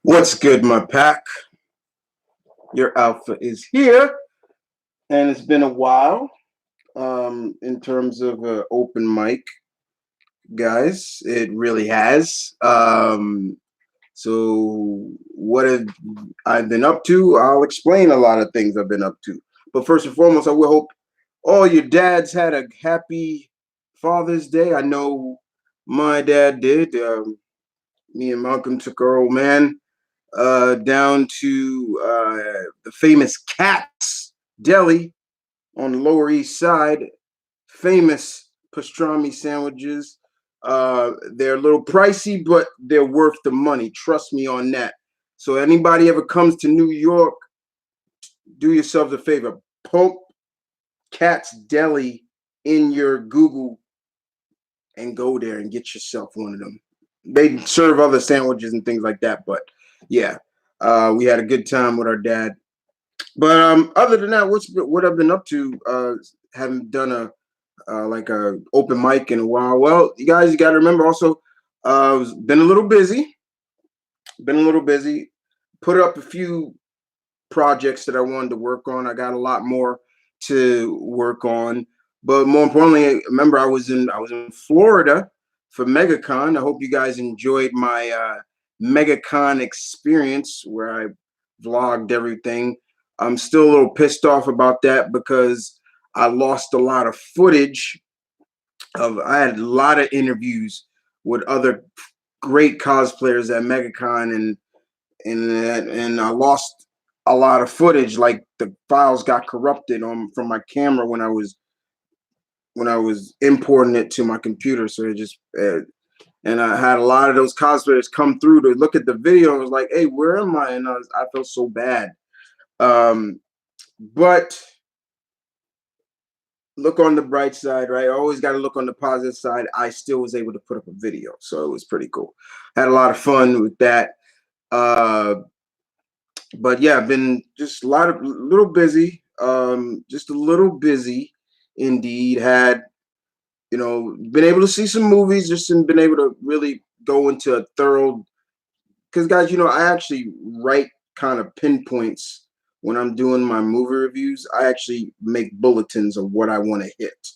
What's good, my pack? Your alpha is here, and it's been a while. In terms of open mic, guys, it really has. So what have I been up to? I'll explain a lot of things I've been up to. But first and foremost, I will hope all your dads had a happy Father's Day. I know my dad did. Me and Malcolm took our old man down to the famous Cats Deli on the Lower East Side. Famous pastrami sandwiches. They're a little pricey, but they're worth the money. Trust me on that. So anybody ever comes to New York, do yourselves a favor. Poke Cats Deli in your Google and go there and get yourself one of them. They serve other sandwiches and things like that, but yeah, we had a good time with our dad. But other than that, what I've been up to? Haven't done like a open mic in a while. Well, you guys got to remember also, been a little busy. Been a little busy. Put up a few projects that I wanted to work on. I got a lot more to work on. But more importantly, remember I was in Florida for MegaCon. I hope you guys enjoyed my MegaCon experience where I vlogged everything. I'm still a little pissed off about that because I lost a lot of footage of. I had a lot of interviews with other great cosplayers at MegaCon, and I lost a lot of footage. Like the files got corrupted on from my camera when I was importing it to my computer. So it just and I had a lot of those cosplayers come through to look at the video and was like, "Hey, where am I?" And I felt so bad. But look on the bright side, right? I always got to look on the positive side. I still was able to put up a video, so it was pretty cool. Had a lot of fun with that. Uh, but yeah, I've been just little busy. Just a little busy, indeed. Had been able to see some movies, just been able to really go into a thorough. Because guys, I actually write kind of pinpoints when I'm doing my movie reviews. I actually make bulletins of what I want to hit,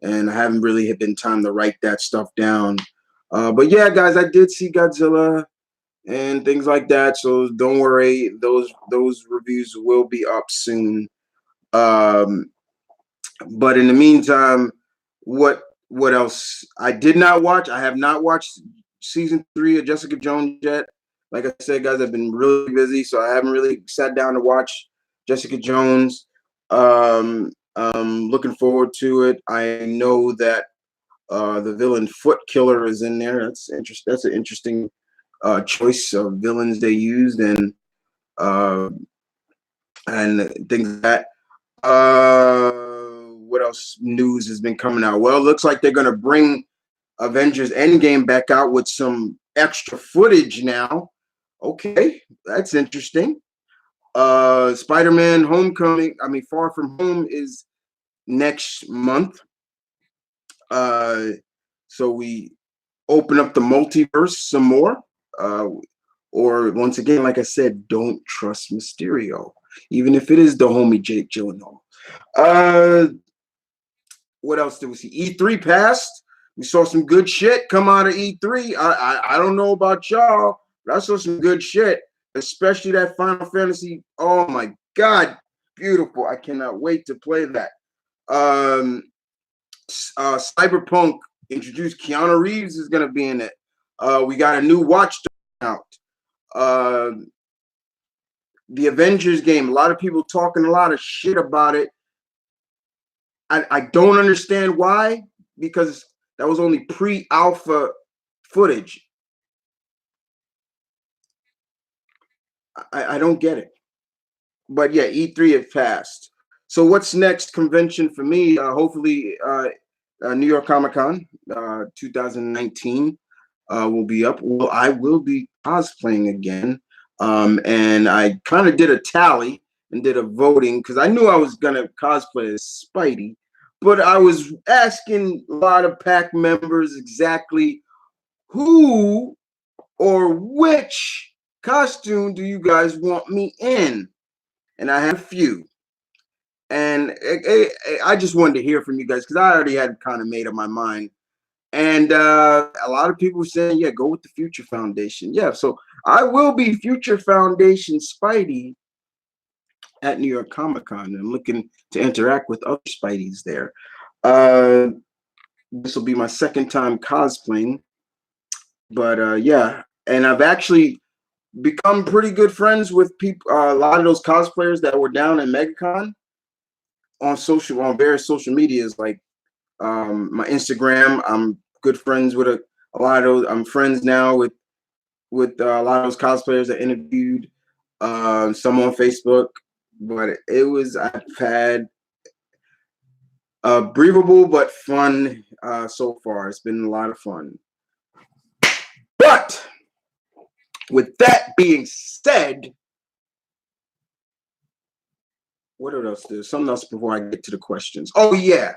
and I haven't really been time to write that stuff down. But yeah, guys, I did see Godzilla and things like that. So don't worry, those reviews will be up soon. Um, but in the meantime, what else? I did not watch. I have not watched season 3 of Jessica Jones yet. Like I said, guys, I've been really busy, so I haven't really sat down to watch Jessica Jones. Looking forward to it. I know that the villain Foot Killer is in there. That's interesting. That's an interesting choice of villains they used, uh, and things like that. What else news has been coming out? Well, it looks like they're gonna bring Avengers Endgame back out with some extra footage now. Okay, that's interesting. Spider-Man Homecoming, I mean Far From Home is next month. Uh, so we open up the multiverse some more. Uh, or once again, like I said, don't trust Mysterio, even if it is the homie Jake Gyllenhaal. Uh, what else did we see? E3 passed. We saw some good shit come out of E3. I don't know about y'all, but I saw some good shit, especially that Final Fantasy. Oh my god, beautiful! I cannot wait to play that. Um, Cyberpunk introduced Keanu Reeves is gonna be in it. We got a new Watch out. Uh, the Avengers game. A lot of people talking a lot of shit about it. I don't understand why, because that was only pre-alpha footage. I don't get it. But yeah, E3 had passed. So what's next convention for me? Hopefully, New York Comic Con 2019 will be up. Well, I will be cosplaying again. And I kind of did a tally and did a voting because I knew I was going to cosplay as Spidey. But I was asking a lot of PAC members exactly who or which costume do you guys want me in? And I had a few. And I just wanted to hear from you guys because I already had kind of made up my mind. And a lot of people saying, yeah, go with the Future Foundation. Yeah, so I will be Future Foundation Spidey at New York Comic Con. I'm looking to interact with other Spideys there. This will be my second time cosplaying. But yeah, and I've actually become pretty good friends with people. A lot of those cosplayers that were down in MegaCon on various social medias like my Instagram. I'm good friends with a lot of those. I'm friends now with a lot of those cosplayers that interviewed. Some on Facebook, but I've had breathable but fun so far. It's been a lot of fun. But with that being said, what else? There's something else before I get to the questions. Oh yeah,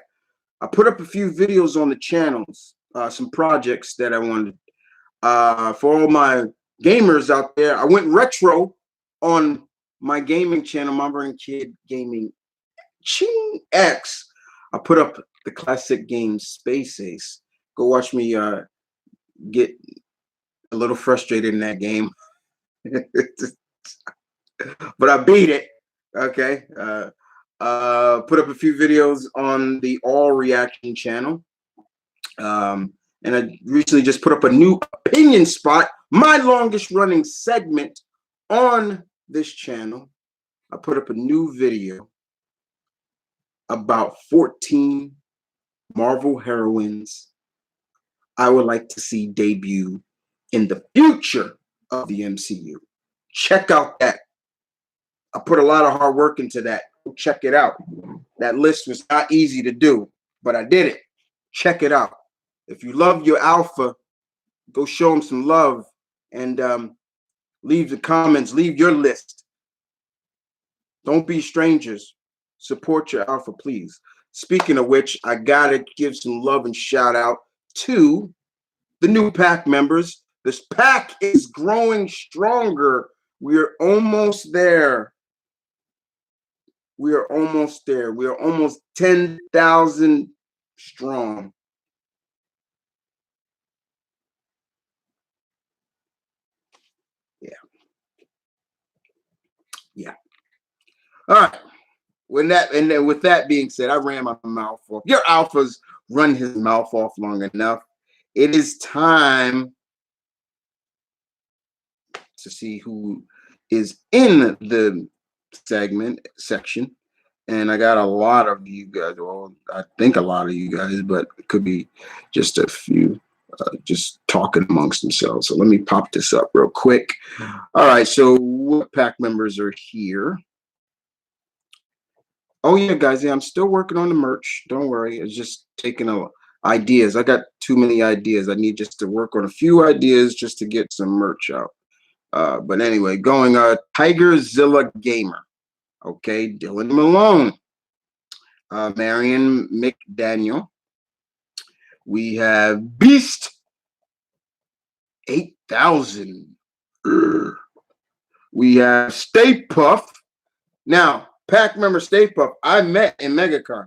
I put up a few videos on the channels, some projects that I wanted. For all my gamers out there, I went retro on my gaming channel, TheMtVernonKid Gaming Ching X. I put up the classic game Space Ace. Go watch me get a little frustrated in that game. But I beat it. Okay. Put up a few videos on the All Reaction channel. And I recently just put up a new opinion spot, my longest running segment on this channel. I put up a new video about 14 Marvel heroines I would like to see debut in the future of the MCU. Check out that. I put a lot of hard work into that. Check it out. That list was not easy to do, but I did it. Check it out. If you love your alpha, go show them some love and leave the comments. Leave your list. Don't be strangers. Support your alpha, please. Speaking of which, I gotta give some love and shout out to the new pack members. This pack is growing stronger. We're almost there. We are almost there. We are almost 10,000 strong. Yeah. Yeah. All right. With that being said, I ran my mouth off. Your alphas run his mouth off long enough. It is time to see who is in the section. And I got a lot of you guys. Well, I think a lot of you guys, but it could be just a few just talking amongst themselves. So let me pop this up real quick. All right. So what pack members are here? Oh yeah, guys. Yeah, I'm still working on the merch. Don't worry. It's just taking ideas. I got too many ideas. I need just to work on a few ideas just to get some merch out. But anyway, going Tigerzilla Gamer. Okay, Dylan Malone. Marion McDaniel. We have Beast 8000. We have Stay Puff. Now, pack member Stay Puff, I met in MegaCon.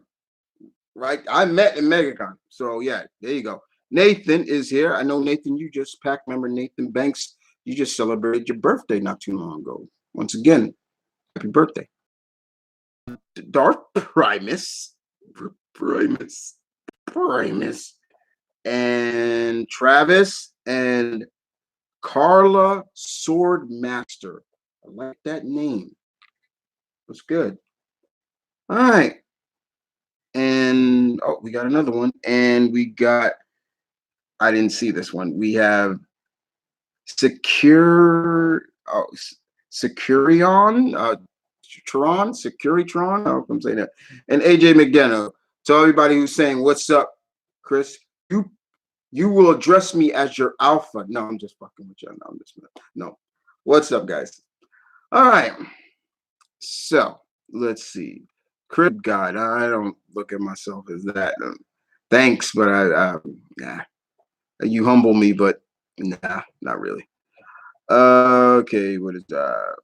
Right? I met in MegaCon. So yeah, there you go. Nathan is here. I know Nathan, you just pack member Nathan Banks. You just celebrated your birthday not too long ago. Once again, happy birthday. Darth Primus. And Travis and Carla Swordmaster. I like that name. That's good. All right. And we got another one. And we got, I didn't see this one. We have Securion, Securitron. I hope I'm saying that. And AJ McDonough. To everybody who's saying, what's up, Chris? You will address me as your alpha. No, I'm just fucking with you. No. What's up, guys? All right. So let's see. Chris God, I don't look at myself as that. Thanks, but nah. You humble me, but nah, not really. Okay, what is that?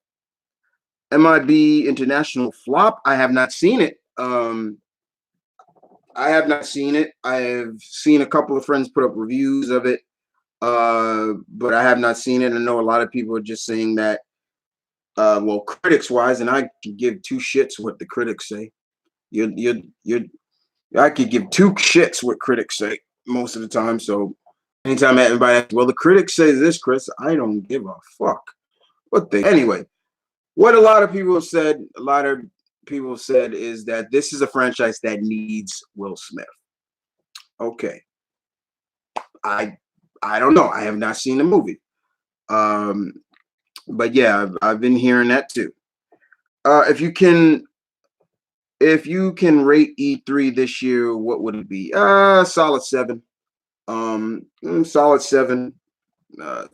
MIB International Flop. I have not seen it. I have not seen it. I have seen a couple of friends put up reviews of it, but I have not seen it. I know a lot of people are just saying that, well, critics wise, and I can give two shits what the critics say. You I could give two shits what critics say most of the time. So anytime everybody asks, well, the critics say this, Chris, I don't give a fuck what they. Anyway, what a lot of people have said, is that this is a franchise that needs Will Smith. Okay, I I don't know. I have not seen the movie. Um, but yeah, I've been hearing that too. If you can rate E3 this year, what would it be? Solid 7. Solid 7. Uh,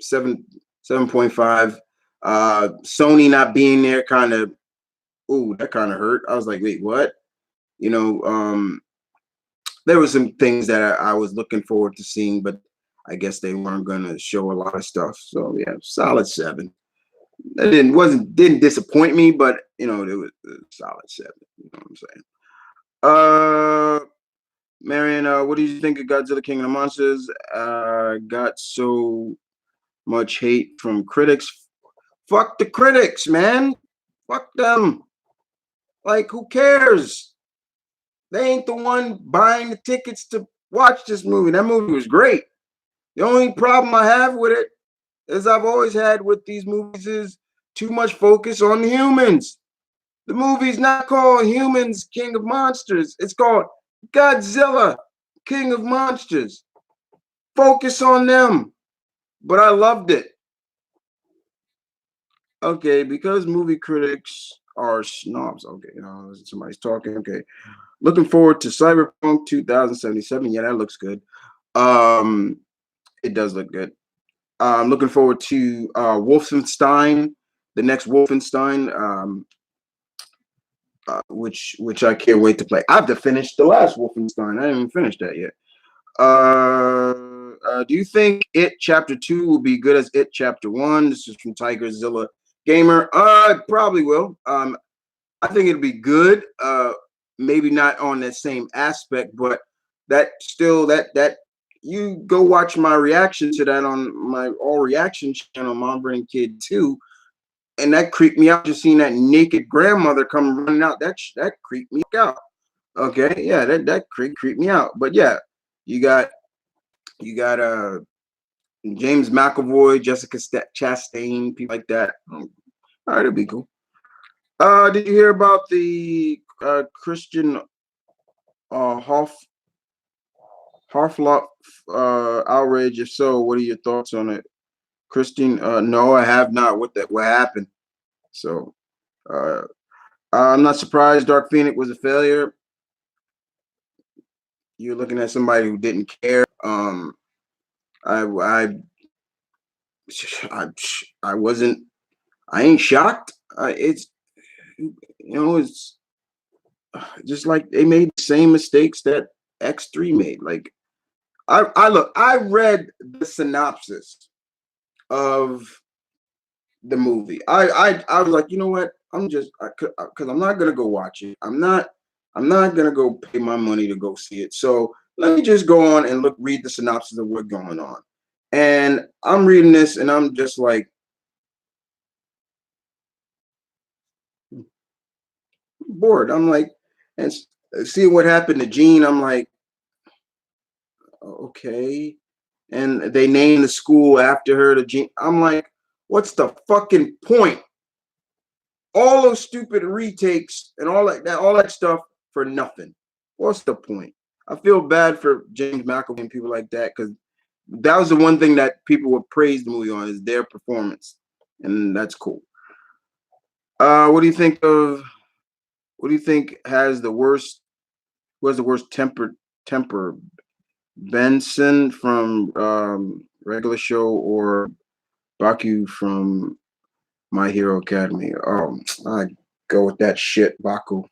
7 7.5. Sony not being there kind of, ooh, that kind of hurt. I was like, wait, what? You know, there were some things that I was looking forward to seeing, but I guess they weren't gonna show a lot of stuff. So yeah, solid 7. That didn't disappoint me, but it was a solid 7. You know what I'm saying? Marion, what do you think of Godzilla King of the Monsters? Got so much hate from critics. Fuck the critics, man. Fuck them. Like, who cares? They ain't the one buying the tickets to watch this movie. That movie was great. The only problem I have with it, as I've always had with these movies, is too much focus on the humans. The movie's not called Humans King of Monsters. It's called Godzilla King of Monsters. Focus on them. But I loved it. Okay, because movie critics are snobs. Okay, somebody's talking. Okay. Looking forward to Cyberpunk 2077. Yeah, that looks good. Um, it does look good. I'm looking forward to Wolfenstein, the next Wolfenstein, which I can't wait to play. I have to finish the last Wolfenstein. I haven't even finished that yet. Do you think It Chapter 2 will be good as It Chapter 1? This is from Tigerzilla Gamer. It probably will. I think it'll be good. Maybe not on that same aspect, but that still that you go watch my reaction to that on my all reaction channel, M.V.K 2, and that creeped me out. Just seeing that naked grandmother come running out, that creeped me out. Okay, yeah, that creeped me out. But yeah, you got James McAvoy, Jessica Chastain, people like that. All right, it'll be cool. Did you hear about the Christian Hoff Harflop outrage? If so, what are your thoughts on it? Christian, no, I have not. What happened? So I'm not surprised Dark Phoenix was a failure. You're looking at somebody who didn't care. I I I, I wasn't. I ain't shocked. It's it's just like they made the same mistakes that X3 made. Like I read the synopsis of the movie. I was like, you know what? I'm just because I'm not gonna go watch it. I'm not gonna go pay my money to go see it. So let me just go on and read the synopsis of what's going on. And I'm reading this, and I'm just like bored. I'm like, and seeing what happened to Jean, I'm like, okay. And they named the school after her to Jean. I'm like, what's the fucking point? All those stupid retakes and all that stuff for nothing. What's the point? I feel bad for James McAvoy and people like that, because that was the one thing that people would praise the movie on, is their performance, and that's cool. What do you think of? What do you think has the worst? Who has the worst temper? Benson from Regular Show, or Baku from My Hero Academy? I go with that shit, Baku.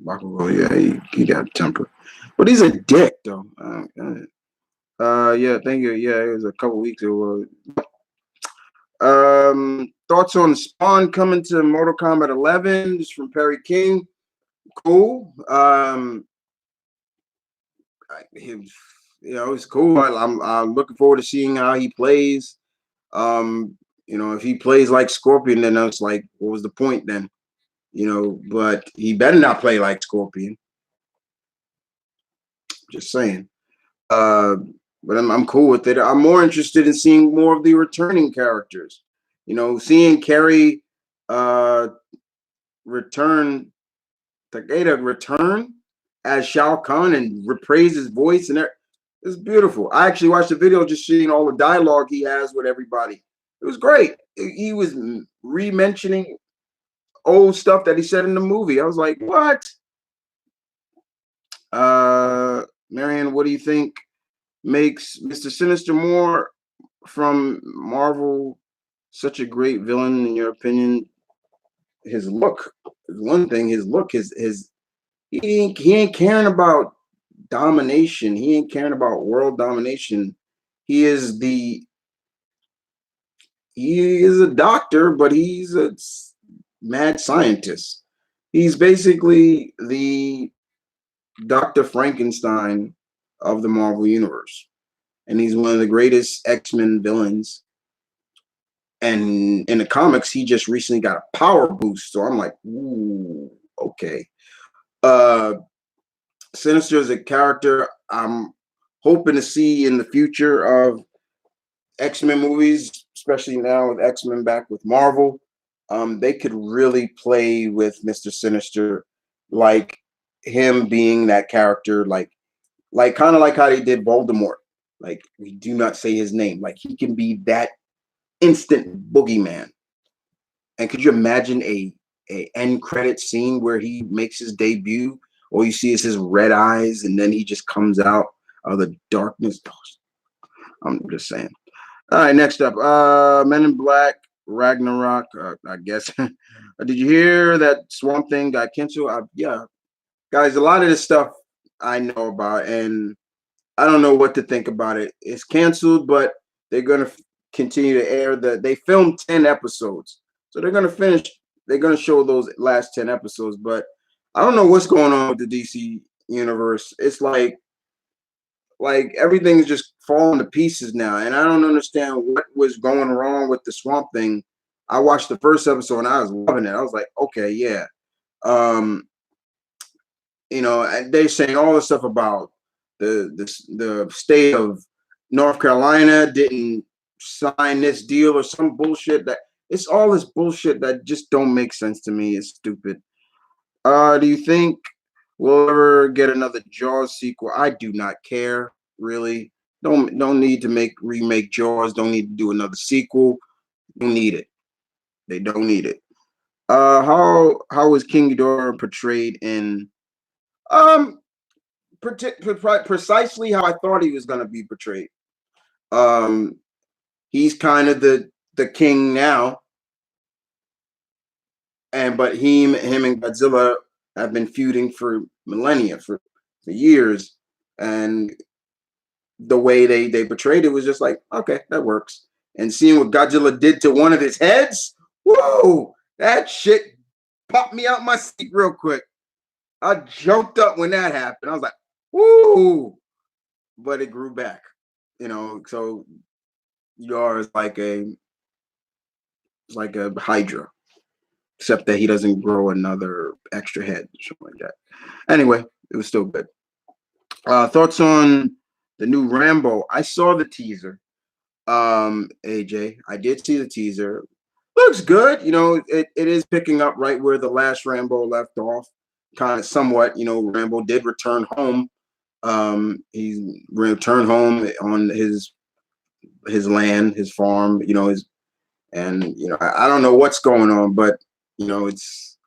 Baku, oh, yeah, he got a temper, but he's a dick though. Yeah, thank you. Yeah, it was a couple weeks ago. Thoughts on Spawn coming to Mortal Kombat 11? Just from Perry King. Cool. Him, it's cool. I'm looking forward to seeing how he plays. If he plays like Scorpion, then it's like, what was the point then? But he better not play like Scorpion. Just saying. Uh, but I'm cool with it. I'm more interested in seeing more of the returning characters. Seeing Kerry return, Takeda return as Shao Kahn and reprise his voice, and it's beautiful. I actually watched the video just seeing all the dialogue he has with everybody. It was great. He was re-mentioning old stuff that he said in the movie. I was like, what? Marion, what do you think makes Mr. Sinister more from Marvel such a great villain in your opinion? His look is one thing. His look, his he ain't caring about domination. He ain't caring about world domination. He is a doctor, but he's a mad scientist. He's basically the Dr. Frankenstein of the Marvel Universe. And he's one of the greatest X-Men villains. And in the comics, he just recently got a power boost. So I'm like, ooh, okay. Sinister is a character I'm hoping to see in the future of X-Men movies, especially now with X-Men back with Marvel. They could really play with Mr. Sinister, like him being that character, like kind of like how they did Voldemort. Like, we do not say his name. Like, he can be that instant boogeyman. And could you imagine a end credit scene where he makes his debut? All you see is his red eyes, and then he just comes out of the darkness. I'm just saying. All right, next up, Men in Black, Ragnarok. I guess. Did you hear that Swamp Thing got canceled? Yeah, guys, a lot of this stuff I know about, and I don't know what to think about it. It's canceled, but they're gonna continue to air They filmed 10 episodes, so they're gonna finish. They're gonna show those last 10 episodes, but I don't know what's going on with the DC universe. It's like everything's just falling to pieces now, and I don't understand what was going wrong with the Swamp Thing. I watched the first episode and I was loving it. I was like, okay, yeah. Um, and they're saying all this stuff about the state of North Carolina didn't sign this deal or some bullshit. That it's all this bullshit that just don't make sense to me. It's stupid. Do you think we'll ever get another Jaws sequel? I do not care, really. Don't need to remake Jaws. Don't need to do another sequel. Don't need it. They don't need it. How was King Ghidorah portrayed in um precisely how I thought he was going to be portrayed. Um, he's kind of the king now, but him and Godzilla have been feuding for millennia, for years, and the way they portrayed it was just like, okay, that works. And seeing what Godzilla did to one of his heads, whoa, that shit popped me out my seat real quick. I jumped up when that happened. I was like, woo, but it grew back. So Yar is like a Hydra, except that he doesn't grow another extra head, something like that. Anyway, it was still good. Thoughts on the new Rambo? I saw the teaser. AJ, I did see the teaser. Looks good. It is picking up right where the last Rambo left off, kind of somewhat. Rambo did return home. He returned home on his land, his farm. I don't know what's going on, but it's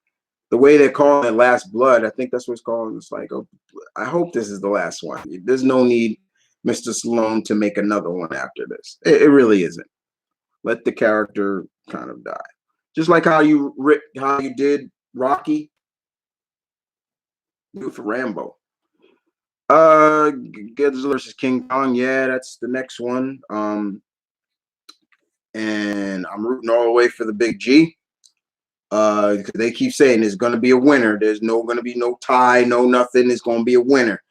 the way they're calling it Last Blood. I think that's what it's called. It's like, oh, I hope this is the last one. There's no need, Mr. Stallone, to make another one after this. It really isn't. Let the character kind of die, just like how you did Rocky. Do it for Rambo. Godzilla versus King Kong. Yeah, that's the next one. and I'm rooting all the way for the big G. Because they keep saying there's going to be a winner. There's going to be no tie, no nothing. It's going to be a winner.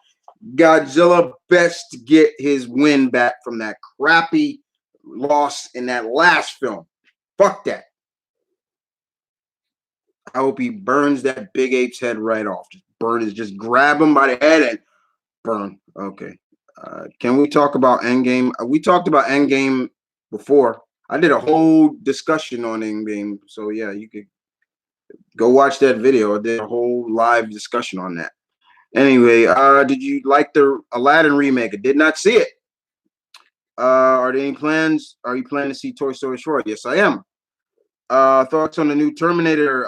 Godzilla best get his win back from that crappy loss in that last film. Fuck that. I hope he burns that big ape's head right off. Just grab him by the head and burn. Okay. Can we talk about Endgame? We talked about Endgame before. I did a whole discussion on Endgame. So yeah, you could go watch that video. I did a whole live discussion on that. Anyway, did you like the Aladdin remake? I did not see it. Are there any plans? Are you planning to see Toy Story 4? Yes, I am. Thoughts on the new Terminator?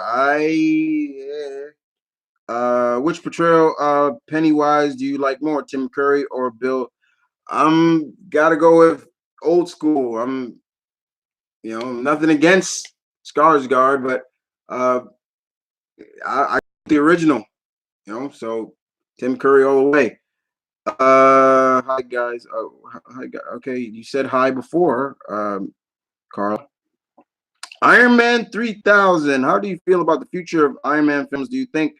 Which portrayal Pennywise do you like more, Tim Curry or Bill? I'm gotta go with old school. Nothing against Skarsgård, but I the original. So Tim Curry all the way. Hi guys. Hi. Okay, you said hi before, Carl. Iron Man 3000. How do you feel about the future of Iron Man films? Do you think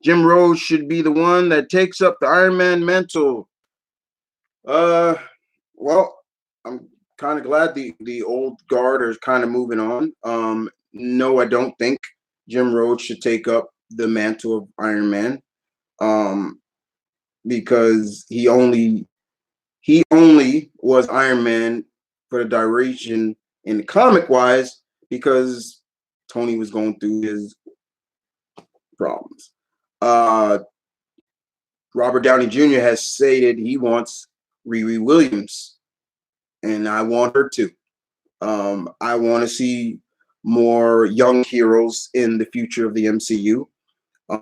Jim Rose should be the one that takes up the Iron Man mantle? Well, I'm kind of glad the old guard is kind of moving on. No, I don't think Jim Rhodes should take up the mantle of Iron Man. Because he only was Iron Man for the duration in the comic wise because Tony was going through his problems. Robert Downey Jr. has stated he wants Riri Williams, and I want her to. I want to see more young heroes in the future of the MCU.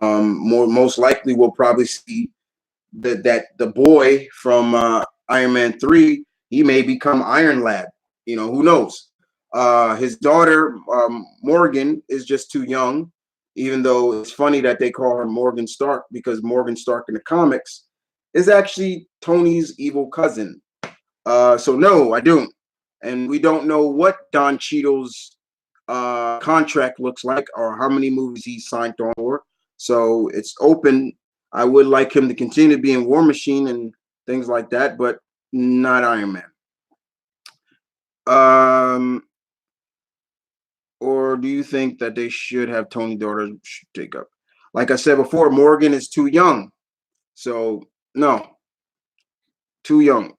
Most likely, we'll probably see that the boy from Iron Man 3, he may become Iron Lad. Who knows? His daughter, Morgan, is just too young, even though it's funny that they call her Morgan Stark because Morgan Stark in the comics is actually Tony's evil cousin. So no, I don't. And we don't know what Don Cheadle's contract looks like or how many movies he signed on for. So it's open. I would like him to continue to be in War Machine and things like that, but not Iron Man. Or do you think that they should have Tony daughter take up? Like I said before, Morgan is too young. So no, too young.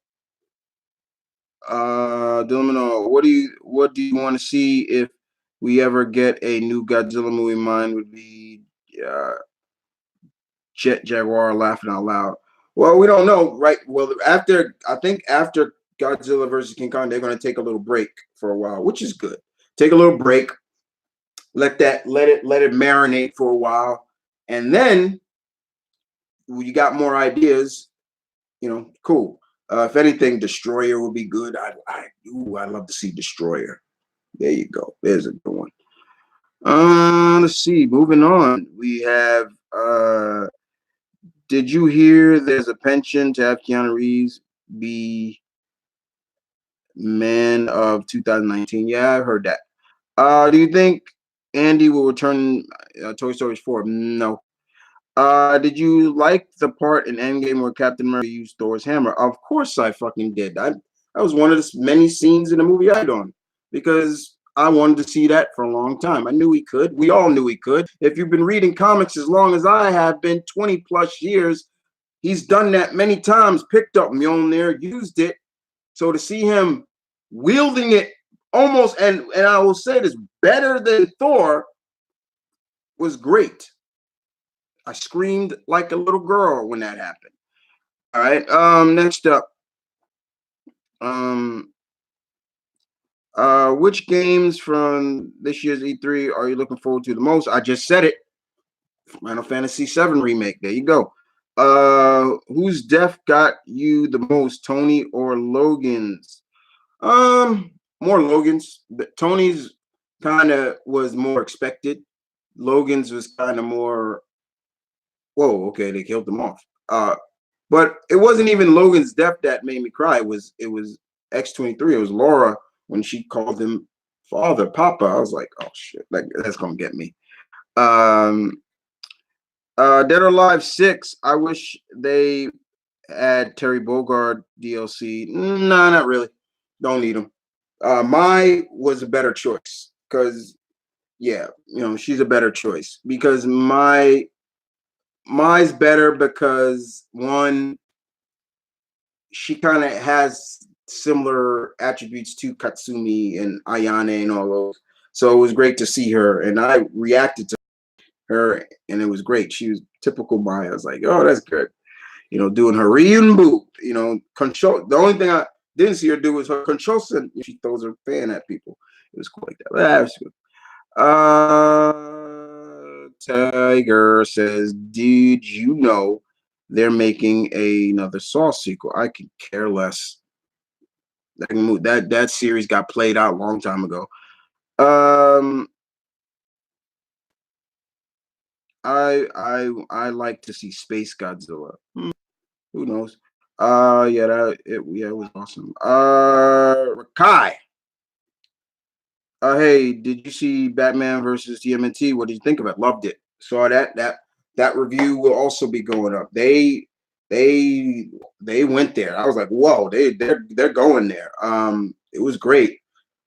Domino, what do you want to see if we ever get a new Godzilla movie? Mine would be Jet Jaguar laughing out loud. Well, we don't know, right? Well, after Godzilla versus King Kong, they're going to take a little break for a while, which is good. Take a little break, let it marinate for a while, and then you got more ideas. Cool. If anything, Destroyer would be good. I'd love to see Destroyer. There you go. There's a good one. Let's see. Moving on, we have. Did you hear there's a pension to have Keanu Reeves be man of 2019? Yeah, I heard that. Do you think Andy will return Toy Story 4? No. Did you like the part in Endgame where Captain America used Thor's hammer? Of course I fucking did. That was one of the many scenes in the movie I on because I wanted to see that for a long time. I knew he could. We all knew he could. If you've been reading comics as long as I have been, 20 plus years, he's done that many times, picked up Mjolnir, used it. So to see him wielding it almost, and I will say this, better than Thor was great. I screamed like a little girl when that happened. All right. Next up. Which games from this year's E3 are you looking forward to the most? I just said it. Final Fantasy VII remake. There you go. Whose death got you the most, Tony or Logan's? More Logan's. Tony's kind of was more expected. Logan's was kind of more. Whoa, okay, they killed them off. But it wasn't even Logan's death that made me cry. It was X-23. It was Laura when she called him father, Papa. I was like, oh shit, like that's gonna get me. Um, Dead or Alive 6. I wish they add Terry Bogard DLC. Nah, not really. Don't need him. My was a better choice because yeah, she's a better choice because Mai's better because one, she kind of has similar attributes to Katsumi and Ayane and all those. So it was great to see her, and I reacted to her, and it was great. She was typical Mai. I was like, oh, that's good. Doing her Ryun boot. Control. The only thing I didn't see her do was her control. She throws her fan at people. It was cool like that. That was good. Tiger says, "Did you know they're making another Saw sequel? I could care less. That series got played out a long time ago. Um, I like to see Space Godzilla. Who knows? Yeah, it was awesome. Kai. Hey, did you see Batman versus TMNT? What did you think of it? Loved it. Saw that review will also be going up. They went there. I was like, whoa, they're going there. It was great.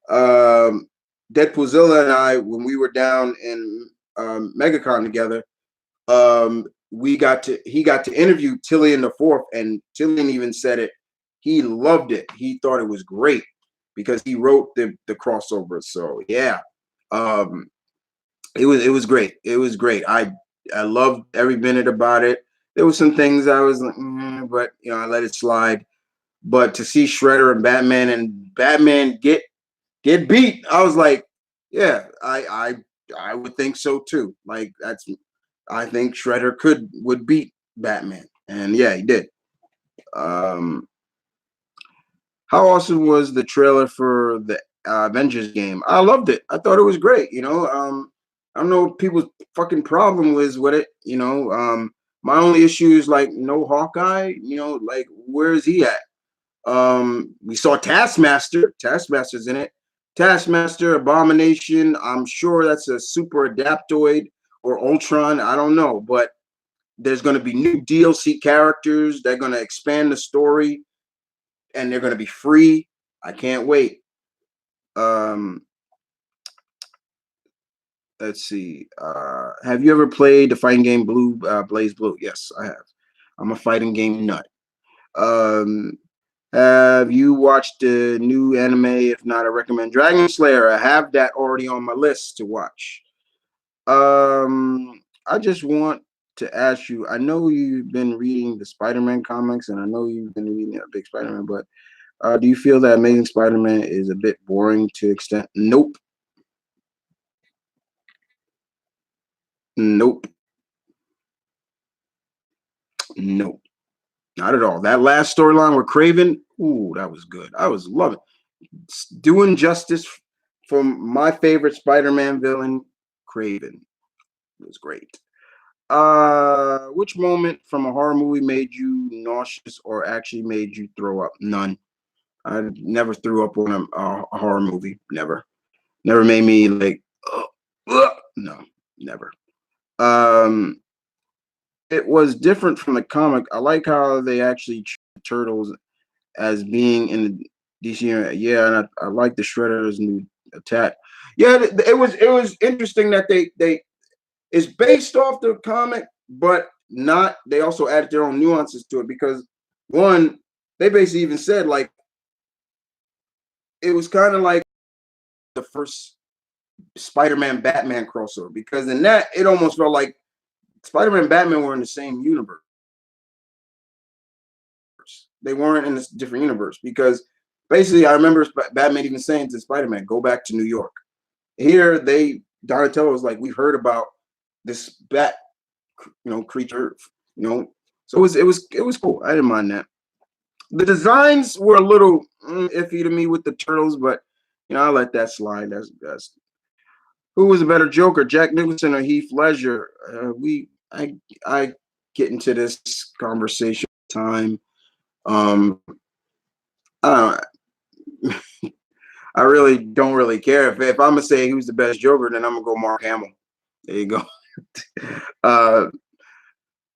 Deadpoolzilla and I, when we were down in MegaCon together, he got to interview Tillian the Fourth, and Tillian even said it. He loved it. He thought it was great because he wrote the crossover. So yeah, um, it was great. It was great. I loved every minute about it. There was some things I was like, but I let it slide. But to see Shredder and Batman get beat, I was like, yeah, I would think so too. Like I think Shredder would beat Batman, and yeah, he did. Um, how awesome was the trailer for the Avengers game? I loved it. I thought it was great. I don't know what people's fucking problem was with it. My only issue is like no Hawkeye. Like where is he at? We saw Taskmaster. Taskmaster's in it. Taskmaster, Abomination. I'm sure that's a super adaptoid or Ultron. I don't know, but there's going to be new DLC characters. They're going to expand the story, and they're going to be free. I can't wait. Um, let's see. Have you ever played the fighting game Blaze Blue? Yes, I have. I'm a fighting game nut. Um, have you watched the new anime? If not, I recommend Dragon Slayer. I have that already on my list to watch. I just want to ask you. I know you've been reading the Spider-Man comics, and I know you've been reading a big Spider-Man, but do you feel that Amazing Spider-Man is a bit boring to extent? Nope. Nope. Nope. Not at all. That last storyline with Craven, ooh, that was good. I was loving doing justice for my favorite Spider-Man villain, Craven. It was great. Which moment from a horror movie made you nauseous or actually made you throw up? None. I never threw up on a horror movie. Never made me like, no, never. Um, it was different from the comic. I like how they actually treat turtles as being in the DC. Yeah, and I like the Shredder's new attack. Yeah, it was interesting that they it's based off the comic, but not. They also added their own nuances to it because one, they basically even said like it was kind of like the first Spider-Man Batman crossover because in that it almost felt like Spider-Man and Batman were in the same universe. They weren't in a different universe because basically I remember Batman even saying to Spider-Man, "Go back to New York." Here Donatello was like, "We've heard about this bat, creature, you know." So it was cool. I didn't mind that. The designs were a little iffy to me with the turtles, but I let that slide. That's who was a better Joker, Jack Nicholson or Heath Ledger? I get into this conversation time. Um, I I really don't really care. If I'm gonna say who's the best Joker, then I'm gonna go Mark Hamill. There you go. uh,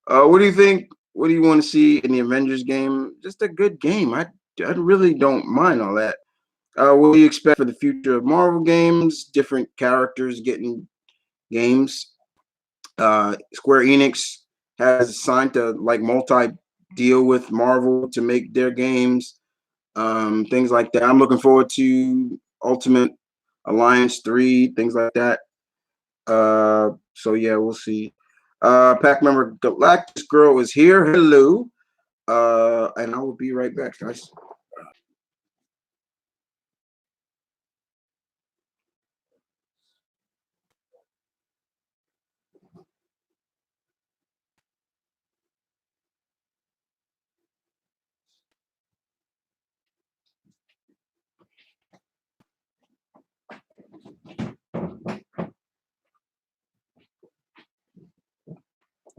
what do you think? What do you want to see in the Avengers game? Just a good game. I really don't mind all that. What do you expect for the future of Marvel games? Different characters getting games. Square Enix has signed a like multi deal with Marvel to make their games. Things like that. I'm looking forward to Ultimate Alliance 3, things like that. So yeah, we'll see. Pack member Galactus Girl is here. Hello. And I will be right back, guys.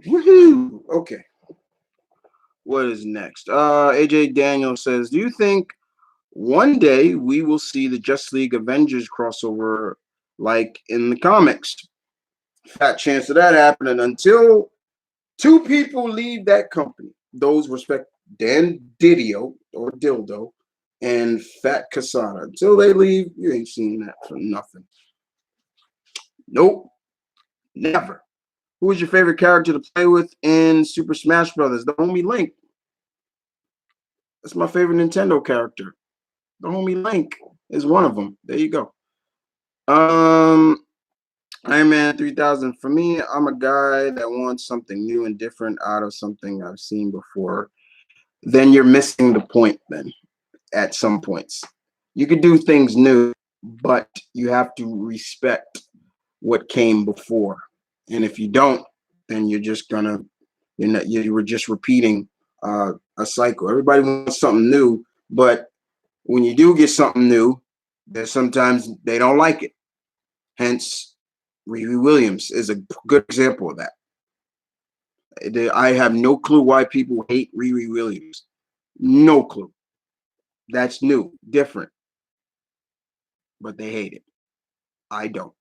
Woohoo! Okay. What is next? AJ Daniel says, do you think one day we will see the Justice League Avengers crossover like in the comics? Fat chance of that happening until two people leave that company. Those respect Dan Didio or Dildo and Fat Casada. Until they leave, you ain't seeing that for nothing. Nope, never. Who is your favorite character to play with in Super Smash Brothers? The homie Link. That's my favorite Nintendo character. The homie Link is one of them. There you go. Iron Man 3000. For me, I'm a guy that wants something new and different out of something I've seen before. Then you're missing the point then at some points. You could do things new, but you have to respect what came before. And if you don't, then you're just gonna you were just repeating a cycle. Everybody wants something new, but when you do get something new, there's sometimes they don't like it. Hence, Riri Williams is a good example of that. I have no clue why people hate Riri Williams. No clue. That's new, different, but they hate it. I don't.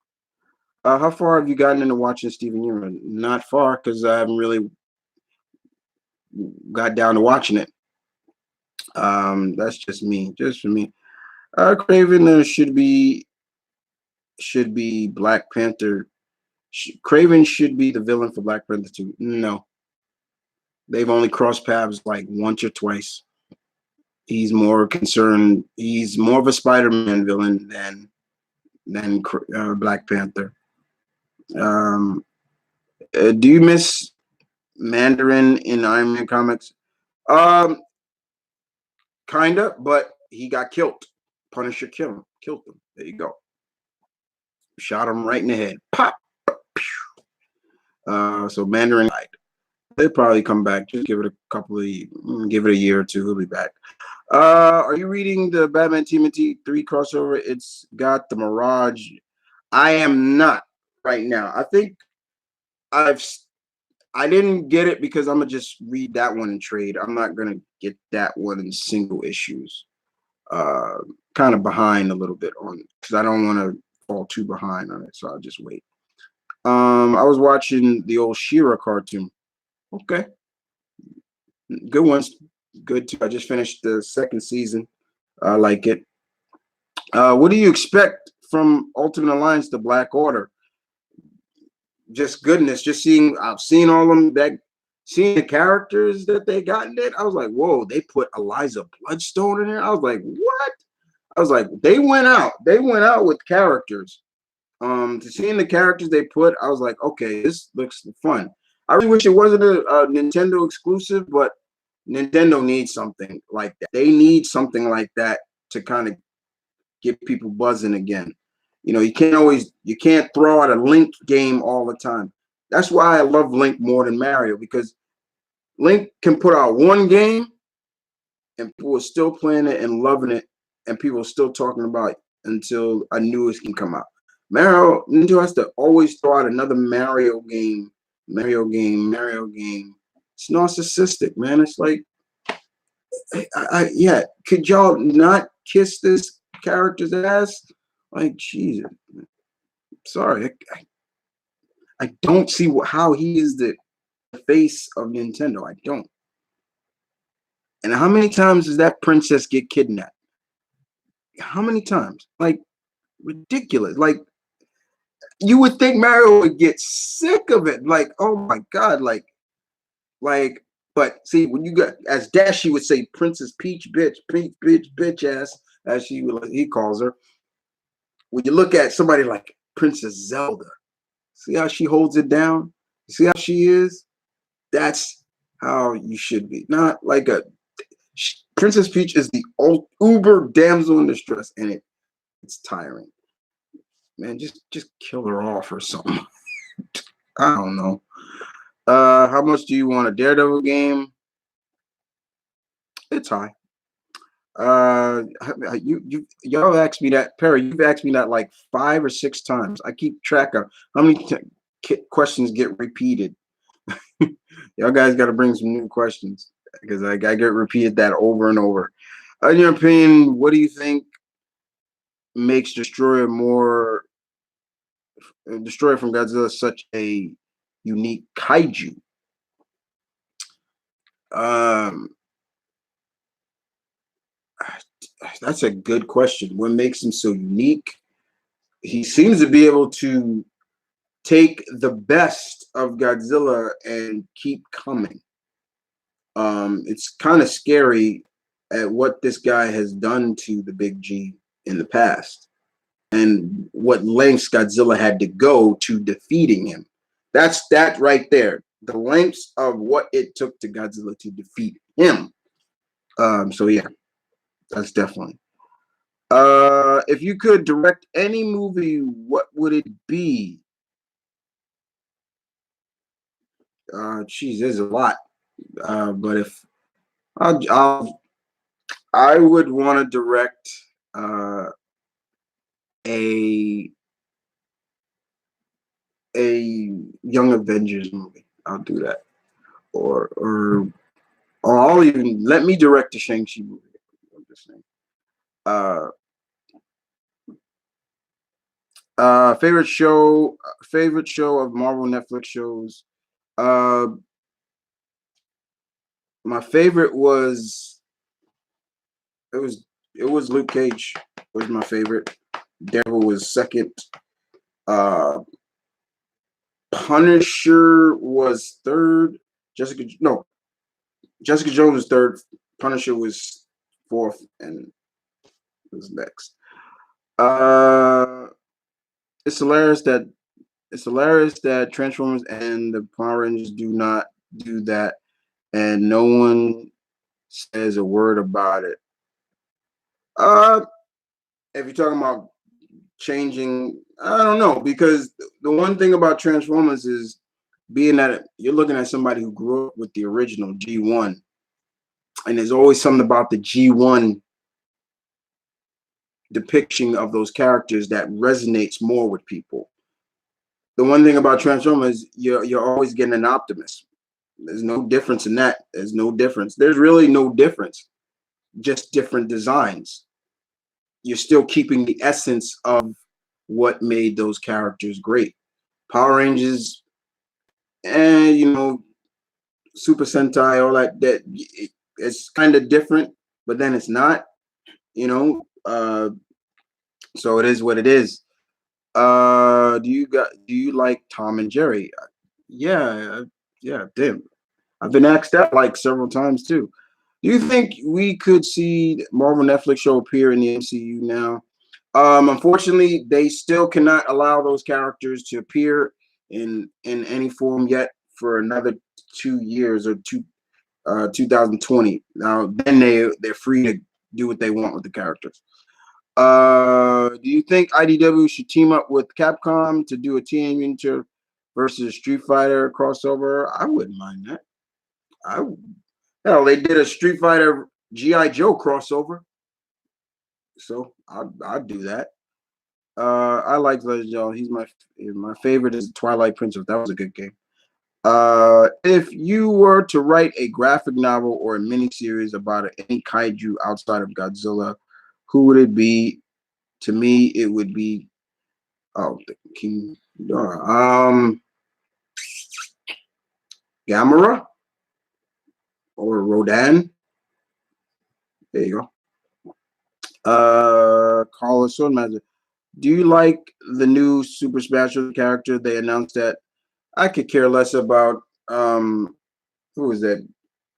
How far have you gotten into watching Steven Universe? Not far, because I haven't really got down to watching it. That's just me, just for me. Craven should be Black Panther. Craven should be the villain for Black Panther 2. No, they've only crossed paths like once or twice. He's more concerned. He's more of a Spider-Man villain than Black Panther. Um, do you miss Mandarin in Iron Man comics? Um, Kinda, but he got killed. Punisher killed him. There you go. Shot him right in the head. Pop. So Mandarin died. They'll probably come back. Just give it give it a year or two. He'll be back. Are you reading the Batman TMNT 3 crossover? It's got the Mirage. I am not right now. I think I didn't get it because I'm gonna just read that one in trade. I'm not gonna get that one in single issues. Kind of behind a little bit on it because I don't want to fall too behind on it, so I'll just wait. I was watching the old She-Ra cartoon. Okay, good ones, good too. I just finished the second season. I like it. What do you expect from Ultimate Alliance: The Black Order? Just goodness. I've seen all of them. Seeing the characters that they got in it, I was like, whoa! They put Eliza Bloodstone in there. I was like, what? I was like, they went out. They went out with characters. To seeing the characters they put, I was like, okay, this looks fun. I really wish it wasn't a Nintendo exclusive, but Nintendo needs something like that. They need something like that to kind of get people buzzing again. You know, you can't throw out a Link game all the time. That's why I love Link more than Mario, because Link can put out one game and people are still playing it and loving it, and people are still talking about it until a newest can come out. Nintendo has to always throw out another Mario game. It's narcissistic, man. It's like, yeah, could y'all not kiss this character's ass. Like, Jesus, sorry, I don't see how he is the face of Nintendo. I don't. And how many times does that princess get kidnapped? How many times? Like, ridiculous. Like, you would think Mario would get sick of it. Like, oh my God, like, but see, when you got, as Dashi would say, Princess Peach, bitch ass, as he calls her. When you look at somebody like Princess Zelda, see how she holds it down? See how she is? That's how you should be. Not like a Princess Peach is the uber damsel in distress, and it's tiring. Man, just kill her off or something. I don't know. How much do you want a Daredevil game? It's high. Y'all asked me that, Perry. You've asked me that like 5 or 6 times. I keep track of how many questions get repeated. Y'all guys got to bring some new questions because I get repeated that over and over. In your opinion, what do you think makes Destroyer from Godzilla such a unique kaiju? That's a good question. What makes him so unique? He seems to be able to take the best of Godzilla and keep coming. It's kind of scary at what this guy has done to the Big G in the past and what lengths Godzilla had to go to defeating him. That's that right there. The lengths of what it took to Godzilla to defeat him. So yeah, that's definitely. If you could direct any movie, what would it be? Geez, there's a lot. But if I would want to direct a Young Avengers movie. I'll do that. Or I'll even let me direct a Shang-Chi movie. I'm just saying. Favorite show of Marvel Netflix shows. My favorite was it was Luke Cage was my favorite. Devil was second. Punisher was third. Jessica Jones was third. Punisher was fourth, and was next. It's hilarious that Transformers and the Power Rangers do not do that, and no one says a word about it. If you're talking about changing, I don't know, because the one thing about Transformers is being that you're looking at somebody who grew up with the original G1, and there's always something about the G1 depiction of those characters that resonates more with people. The one thing about Transformers, you're always getting an Optimus. There's no difference in that. There's no difference. There's really no difference. Just different designs. You're still keeping the essence of what made those characters great. Power Rangers, and Super Sentai, all that it's kind of different, but then it's not. So it is what it is. Do you like Tom and Jerry? Yeah, yeah, damn. I've been asked that like several times too. Do you think we could see Marvel Netflix show appear in the MCU now? Unfortunately, they still cannot allow those characters to appear in any form yet for another 2 years or 2020. Now, then they're free to do what they want with the characters. Do you think IDW should team up with Capcom to do a Teenage Mutant Ninja versus Street Fighter crossover? I wouldn't mind that. Hell, they did a Street Fighter GI Joe crossover, so I'd do that. I like Legend of Zelda. He's my favorite is Twilight Princess. That was a good game. If you were to write a graphic novel or a miniseries about any kaiju outside of Godzilla, who would it be To me, it would be the King Gamera or Rodan. There you go. Carlos Swordmaster. Do you like the new Super Smash Bros. Character they announced that? I could care less about. Who is that?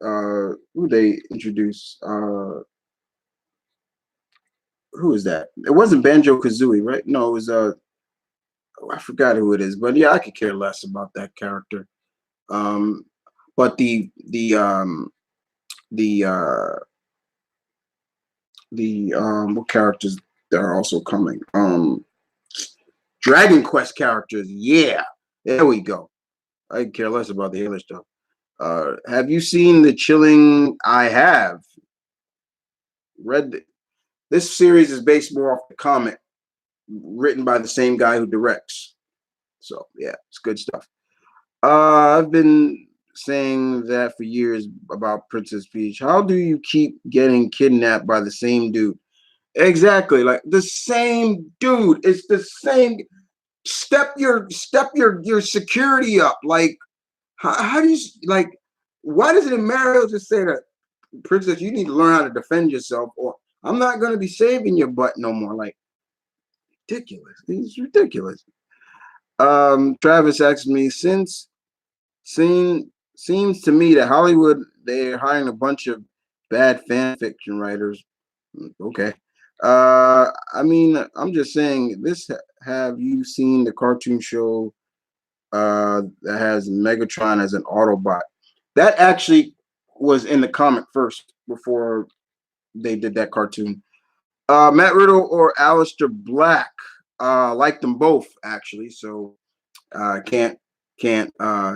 Who they introduced? Who is that? It wasn't Banjo Kazooie, right? No, it was I forgot who it is, but yeah, I could care less about that character. But the what characters that are also coming? Dragon Quest characters. Yeah, there we go. I care less about the Halo stuff. Have you seen the chilling? I have read. This series is based more off the comic written by the same guy who directs. So yeah, it's good stuff. I've been saying that for years about Princess Peach. How do you keep getting kidnapped by the same dude? Exactly, like the same dude. It's the same. Step your security up. Like how do you like? Why doesn't Mario just say that, Princess? You need to learn how to defend yourself, or I'm not going to be saving your butt no more. Like ridiculous. It's ridiculous. Travis asked me, seems to me that Hollywood, they're hiring a bunch of bad fan fiction writers. Okay. I mean, I'm just saying this. Have you seen the cartoon show that has Megatron as an Autobot? That actually was in the comic first before they did that cartoon. Matt Riddle or Aleister Black? Like them both actually. So can't can't uh,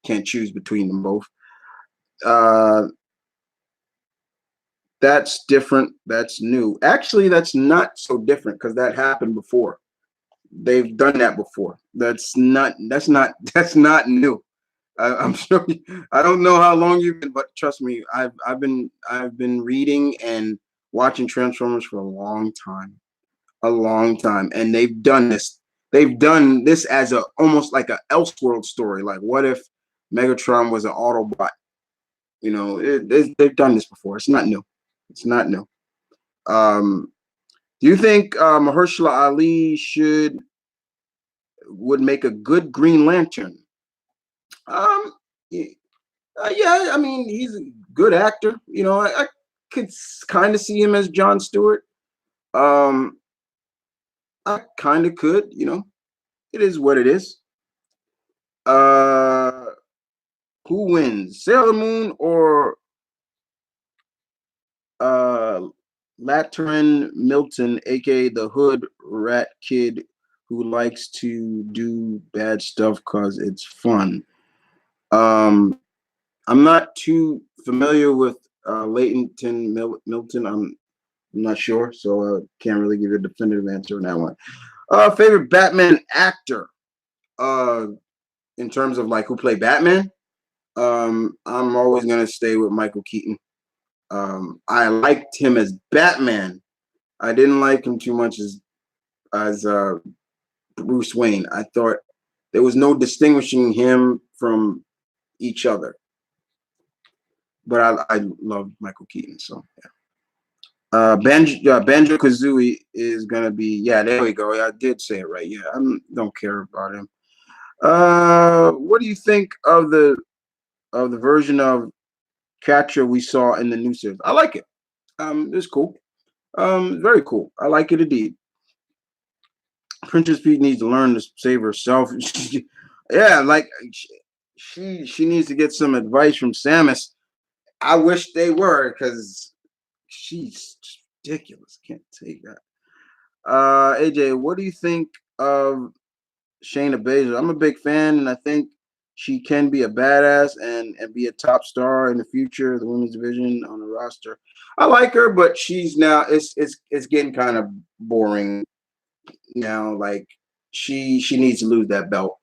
can't choose between them both. Uh, that's different. That's new. Actually, that's not so different because that happened before. They've done that before. That's not new. I'm sure. I don't know how long you've been, but trust me, I've been reading and watching Transformers for a long time, and they've done this. They've done this as a almost like a Elseworld story. Like, what if Megatron was an Autobot? They've done this before. It's not new. It's not new. Um, do you think Mahershala Ali would make a good Green Lantern? Um, yeah, I mean he's a good actor. I could kind of see him as John Stewart. Um, I kind of could. It is what it is. Uh, who wins, Sailor Moon or uh Lateran Milton, aka the Hood Rat Kid, who likes to do bad stuff because it's fun? Um, I'm not too familiar with Leighton Milton. I'm not sure, so I can't really give you a definitive answer on that one. Favorite Batman actor? Uh, in terms of like who played Batman, I'm always gonna stay with Michael Keaton. I liked him as Batman. I didn't like him too much as Bruce Wayne. I thought there was no distinguishing him from each other. But I love Michael Keaton, so yeah. Banjo Kazooie is gonna be, yeah. There we go. I did say it right. Yeah, I don't care about him. What do you think of the version of Catcher we saw in the new series? I like it. It's cool. Very cool. I like it indeed. Princess Peach needs to learn to save herself. Yeah, like she needs to get some advice from Samus. I wish they were because she's ridiculous. Can't take that. AJ, what do you think of Shayna Baszler? I'm a big fan, and I think she can be a badass and be a top star in the future of the women's division on the roster. I like her, but she's now it's getting kind of boring now. Like she needs to lose that belt.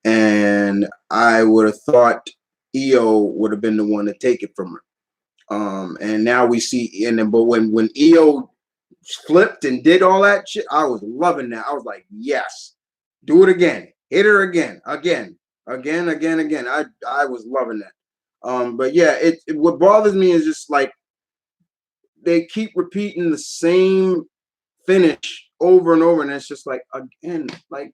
And I would have thought EO would have been the one to take it from her. And now we see, but when EO flipped and did all that shit. I was loving that. I was like, yes, do it again. Hit her again. Again. I was loving that. But yeah, what bothers me is just like they keep repeating the same finish over and over, and it's just like again, like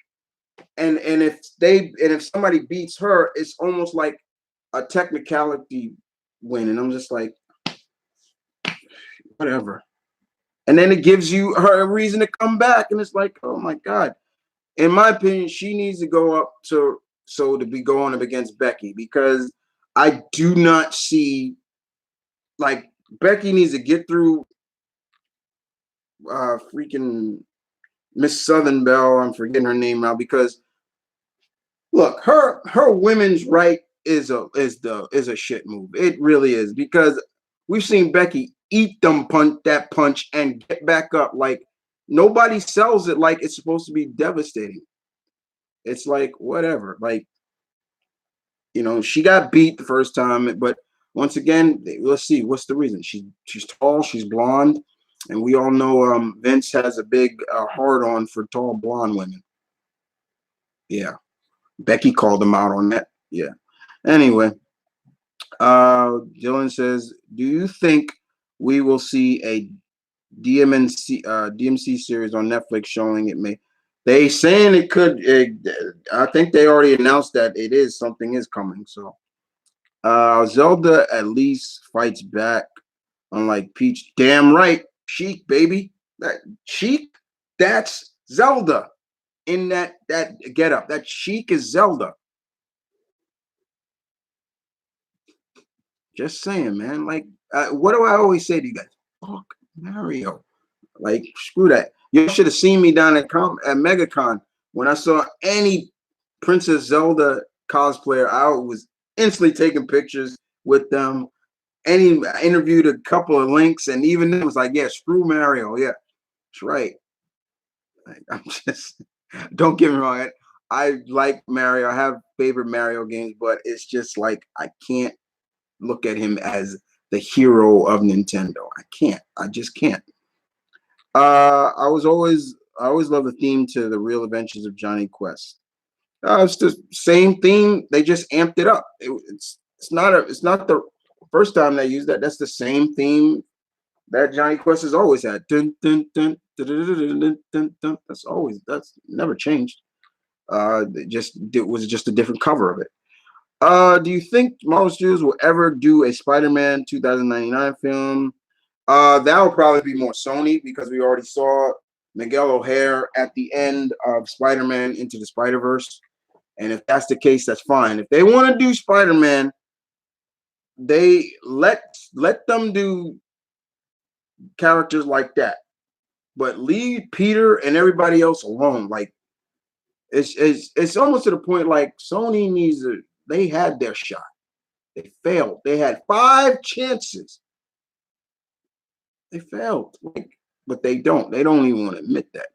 and if somebody beats her, it's almost like a technicality win, and I'm just like, whatever. And then it gives you her a reason to come back, and it's like, oh my god. In my opinion, she needs to go up to be going up against Becky, because I do not see, like, Becky needs to get through freaking Miss Southern Belle. I'm forgetting her name now, because look, her women's right is a shit move. It really is, because we've seen Becky eat that punch and get back up. Like, nobody sells it like it's supposed to be devastating. It's like, whatever. Like, she got beat the first time, but once again, let's see what's the reason. She's tall, she's blonde, and we all know Vince has a big hard on for tall blonde women. Yeah, Becky called him out on that. Yeah. Anyway, Dylan says, "Do you think we will see a DMC series on Netflix showing it may?" They saying it could. I think they already announced that something is coming. So. Zelda at least fights back, unlike Peach. Damn right, Sheik, baby. That Sheik, that's Zelda in that get up. That Sheik is Zelda. Just saying, man. Like, what do I always say to you guys? Fuck Mario. Like, screw that. You should have seen me down at MegaCon when I saw any Princess Zelda cosplayer. I was instantly taking pictures with them. I interviewed a couple of links, and even then was like, yeah, screw Mario. Yeah, that's right. Like, I'm just, don't get me wrong. I like Mario. I have favorite Mario games, but it's just like I can't look at him as the hero of Nintendo. I can't. I just can't. I always love the theme to The Real Adventures of Johnny Quest. It's the same theme. They just amped it up. It's not the first time they used that. That's the same theme that Johnny Quest has always had. Dun, dun, dun, dun, dun, dun, dun, dun, dun. That's never changed. It was just a different cover of it. Do you think Marvel Studios will ever do a Spider-Man 2099 film? That will probably be more Sony, because we already saw Miguel O'Hare at the end of Spider-Man Into the Spider-Verse. And if that's the case, that's fine. If they want to do Spider-Man, they let them do characters like that, but leave Peter and everybody else alone. Like, it's almost to the point like Sony needs to. They had their shot. They failed. They had 5 chances. They failed. Like, but they don't. They don't even want to admit that.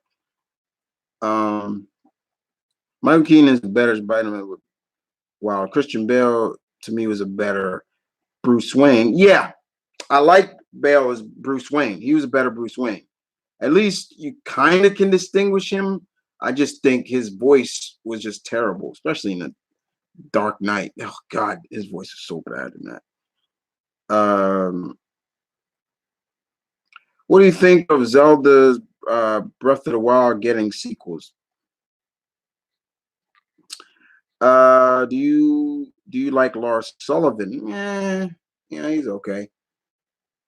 Michael Keaton is a better Spider-Man, while Christian Bale to me was a better Bruce Wayne. Yeah, I like Bale as Bruce Wayne. He was a better Bruce Wayne. At least you kind of can distinguish him. I just think his voice was just terrible, especially in the Dark Knight. Oh God, his voice is so bad in that. What do you think of Zelda's Breath of the Wild getting sequels? Do you like Lars Sullivan? Yeah, he's okay.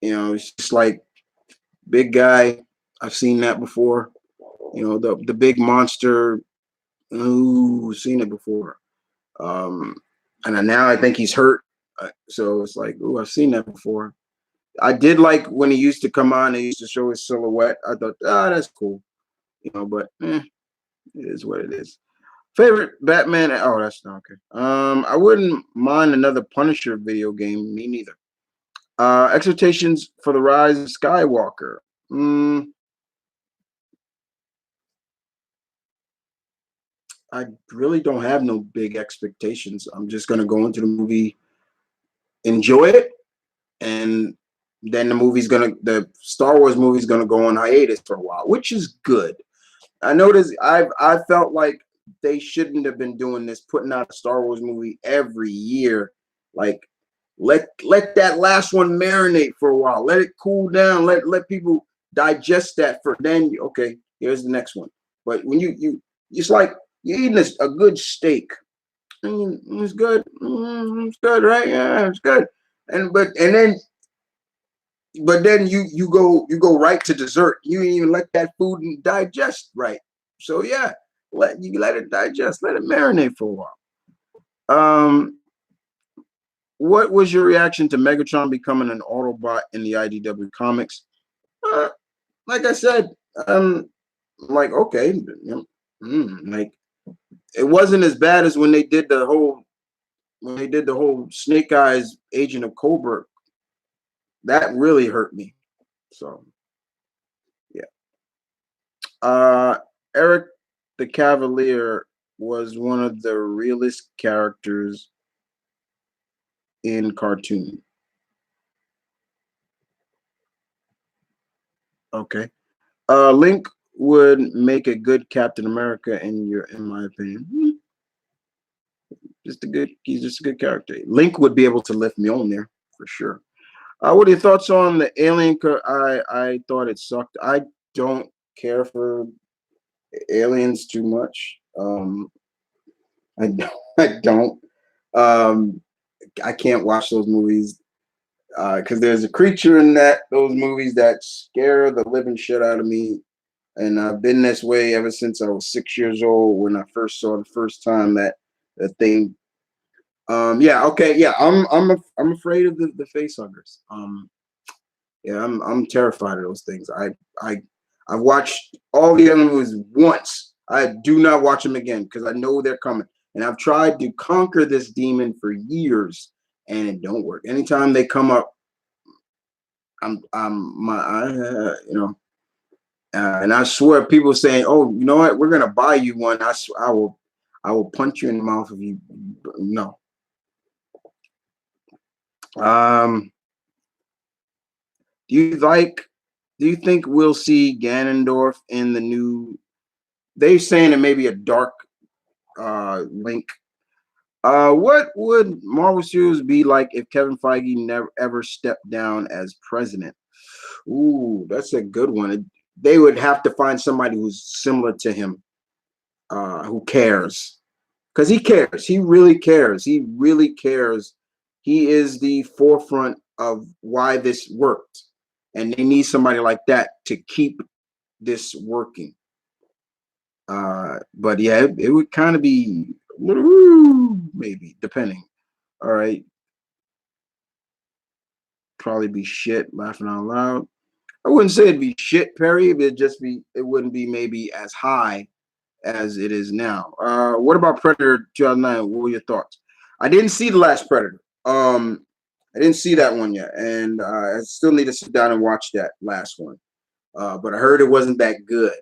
It's just like big guy. I've seen that before. The big monster. Ooh, seen it before. And now I think he's hurt. So it's like, ooh, I've seen that before. I did like when he used to come on and he used to show his silhouette. I thought, that's cool. But it is what it is. Favorite Batman? Oh, that's not okay. I wouldn't mind another Punisher video game. Me neither. Expectations for the Rise of Skywalker. I really don't have no big expectations. I'm just gonna go into the movie, enjoy it, and then the Star Wars movie's gonna go on hiatus for a while, which is good. I noticed I felt like they shouldn't have been doing this, putting out a Star Wars movie every year. Like let that last one marinate for a while. Let it cool down. Let people digest that for then. Okay, here's the next one. But when it's like you're eating a good steak. It's good. It's good, right? Yeah, it's good. And then you go right to dessert. You didn't even let that food digest right. So yeah, let it digest, let it marinate for a while. What was your reaction to Megatron becoming an Autobot in the IDW comics? Uh, like I said, like okay, like it wasn't as bad as when they did the whole Snake Eyes Agent of Cobra. That really hurt me. So yeah. Eric the Cavalier was one of the realest characters in cartoon. Okay. Link would make a good Captain America in my opinion. He's just a good character. Link would be able to lift Mjolnir for sure. What are your thoughts on the alien? I thought it sucked. I don't care for aliens too much. I don't. I don't. Um, I can't watch those movies because there's a creature in those movies that scare the living shit out of me, and I've been this way ever since I was 6 years old when I first saw the first time that thing. Yeah. Okay. Yeah. I'm afraid of the face huggers. Yeah. I'm terrified of those things. I I've watched all the other movies once. I do not watch them again because I know they're coming. And I've tried to conquer this demon for years, and it don't work. Anytime they come up, and I swear, people saying, "Oh, you know what? We're gonna buy you one." I will punch you in the mouth if you no. Um, do you like? Do you think we'll see Ganondorf in the new? They're saying it may be a dark Link. What would Marvel Studios be like if Kevin Feige never ever stepped down as president? Ooh, that's a good one. They would have to find somebody who's similar to him, who cares, because he cares. He really cares. He really cares. He is the forefront of why this worked, and they need somebody like that to keep this working. But yeah, it would kind of be maybe depending. All right, probably be shit. Laughing out loud. I wouldn't say it'd be shit, Perry. It wouldn't be maybe as high as it is now. What about Predator 2009? What were your thoughts? I didn't see the last Predator. I didn't see that one yet, and I still need to sit down and watch that last one. But I heard it wasn't that good.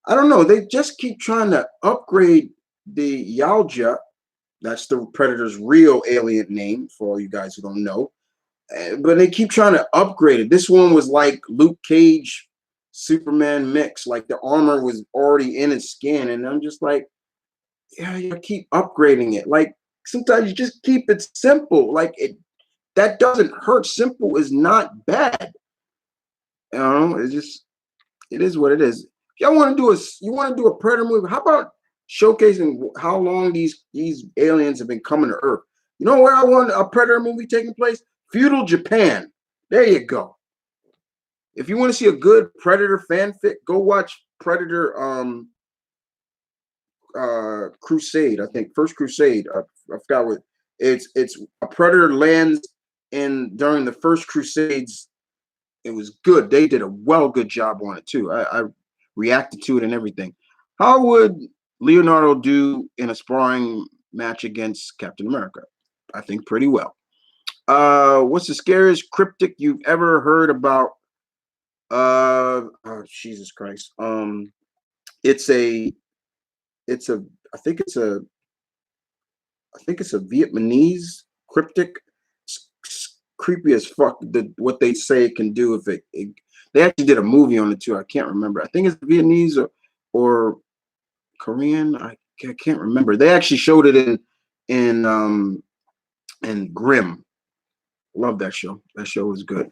I don't know. They just keep trying to upgrade the Yalja. That's the Predator's real alien name for all you guys who don't know. But they keep trying to upgrade it. This one was like Luke Cage, Superman mix. Like the armor was already in his skin, and I'm just like, yeah, you keep upgrading it. Like sometimes you just keep it simple. Like it that doesn't hurt. Simple is not bad. You know, it is what it is. If y'all want to do a Predator movie, how about showcasing how long these aliens have been coming to Earth? You know where I want a Predator movie taking place? Feudal Japan. There you go. If you want to see a good Predator fanfic, go watch Predator Crusade. I think First Crusade. I forgot what it's a Predator lands in during the First Crusades. It was good. They did a good job on it too. I reacted to it and everything. How would Leonardo do in a sparring match against Captain America? I think pretty well. What's the scariest cryptic you've ever heard about? Oh, Jesus Christ. It's a, it's a, I think it's a Vietnamese cryptic creepy as fuck. What they say it can do if they actually did a movie on it too. I can't remember. I think it's Vietnamese or Korean. I can't remember. They actually showed it in Grimm. Love that show. That show was good.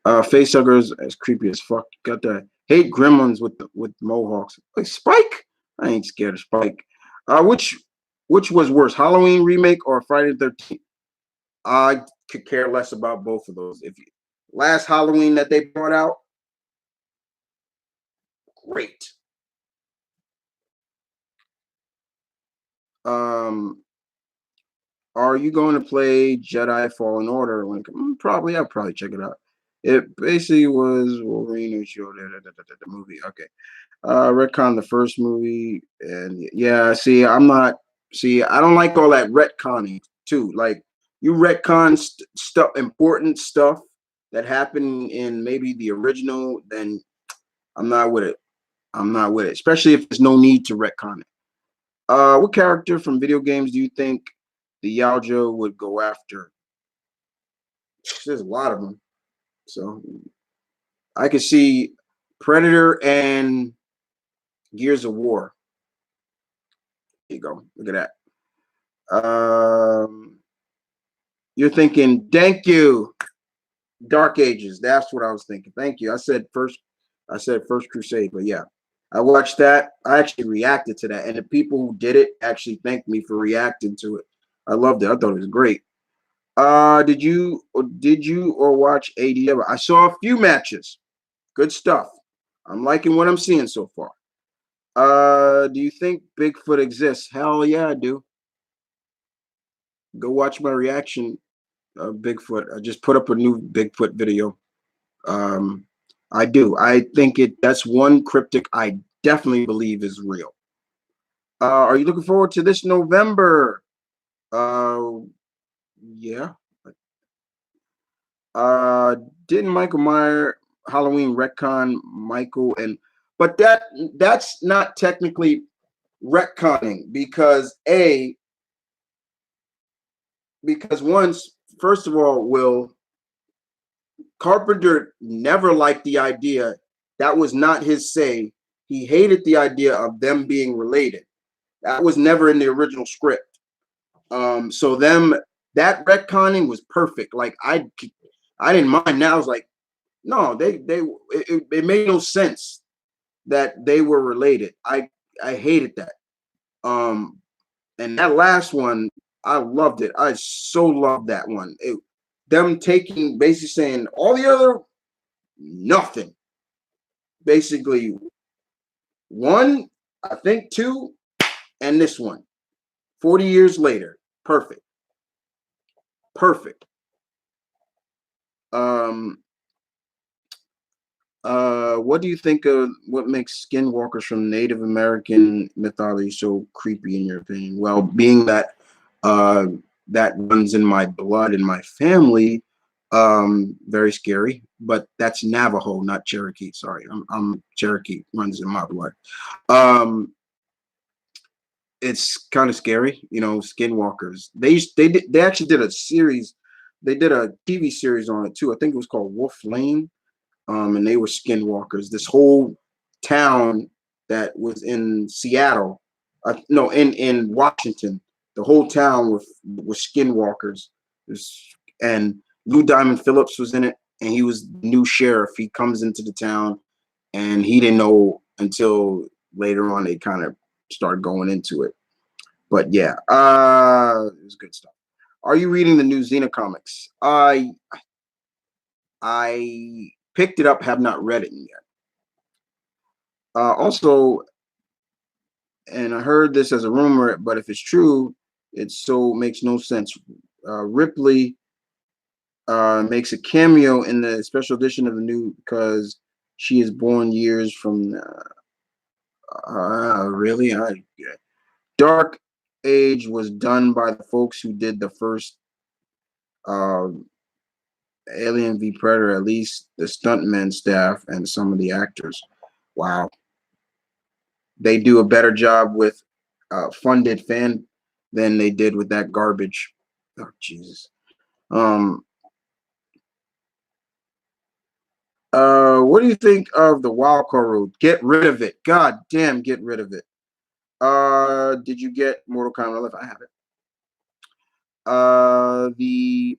Facehuggers as creepy as fuck. Got that. Hate Gremlins with mohawks. Like Spike. I ain't scared of Spike. Which was worse, Halloween remake or Friday the 13th? I could care less about both of those. Last Halloween that they brought out, great. Are you going to play Jedi Fallen Order? Probably. I'll probably check it out. It basically was Wolverine who showed the movie. Okay. Retcon the first movie, and yeah. I don't like all that retconning too. Like you retcon stuff, important stuff that happened in maybe the original, then I'm not with it. I'm not with it, especially if there's no need to retcon it. What character from video games do you think the Yaojo would go after? There's a lot of them, so I could see Predator and Gears of War. There you go. Look at that. You're thinking, thank you, Dark Ages. That's what I was thinking. Thank you. I said First Crusade, but yeah, I watched that. I actually reacted to that, and the people who did it actually thanked me for reacting to it. I loved it. I thought it was great. Did you watch ADW? I saw a few matches. Good stuff. I'm liking what I'm seeing so far. Do you think Bigfoot exists? Hell yeah, I do. Go watch my reaction of Bigfoot. I just put up a new Bigfoot video. I do. I think that's one cryptic I definitely believe is real. Are you looking forward to this November? Yeah. Uh, didn't Michael Meyer Halloween retcon Michael but that's not technically retconning because once first of all, Will Carpenter never liked the idea. That was not his say. He hated the idea of them being related. That was never in the original script. So that retconning was perfect. Like I didn't mind. Now I was like, no, it made no sense that they were related. I hated that. And that last one, I loved it. I so loved that one. Them taking basically saying all the other nothing. Basically, one, I think two, and this one. 40 years later. Perfect. Perfect. What do you think of what makes skinwalkers from Native American mythology so creepy in your opinion? Well, being that that runs in my blood and my family, very scary. But that's Navajo, not Cherokee. Sorry, I'm Cherokee. Runs in my blood. It's kind of scary, skinwalkers. They actually did a series. They did a TV series on it too. I think it was called Wolf Lane. And they were skinwalkers. This whole town that was in Seattle, no, in Washington, the whole town was skinwalkers. And Lou Diamond Phillips was in it, and he was the new sheriff. He comes into the town, and he didn't know until later on they kind of started going into it. But yeah, it was good stuff. Are you reading the new Xena comics? I picked it up, have not read it yet. Also, and I heard this as a rumor, but if it's true, it so makes no sense. Ripley makes a cameo in the special edition of the new because she is born years from. Really, Dark Age was done by the folks who did the first Alien v Predator, at least the stuntmen staff and some of the actors. Wow. They do a better job with funded fan than they did with that garbage. Oh Jesus. What do you think of the wild card rule? Get rid of it. God damn, get rid of it. Did you get Mortal Kombat 11? I have it. The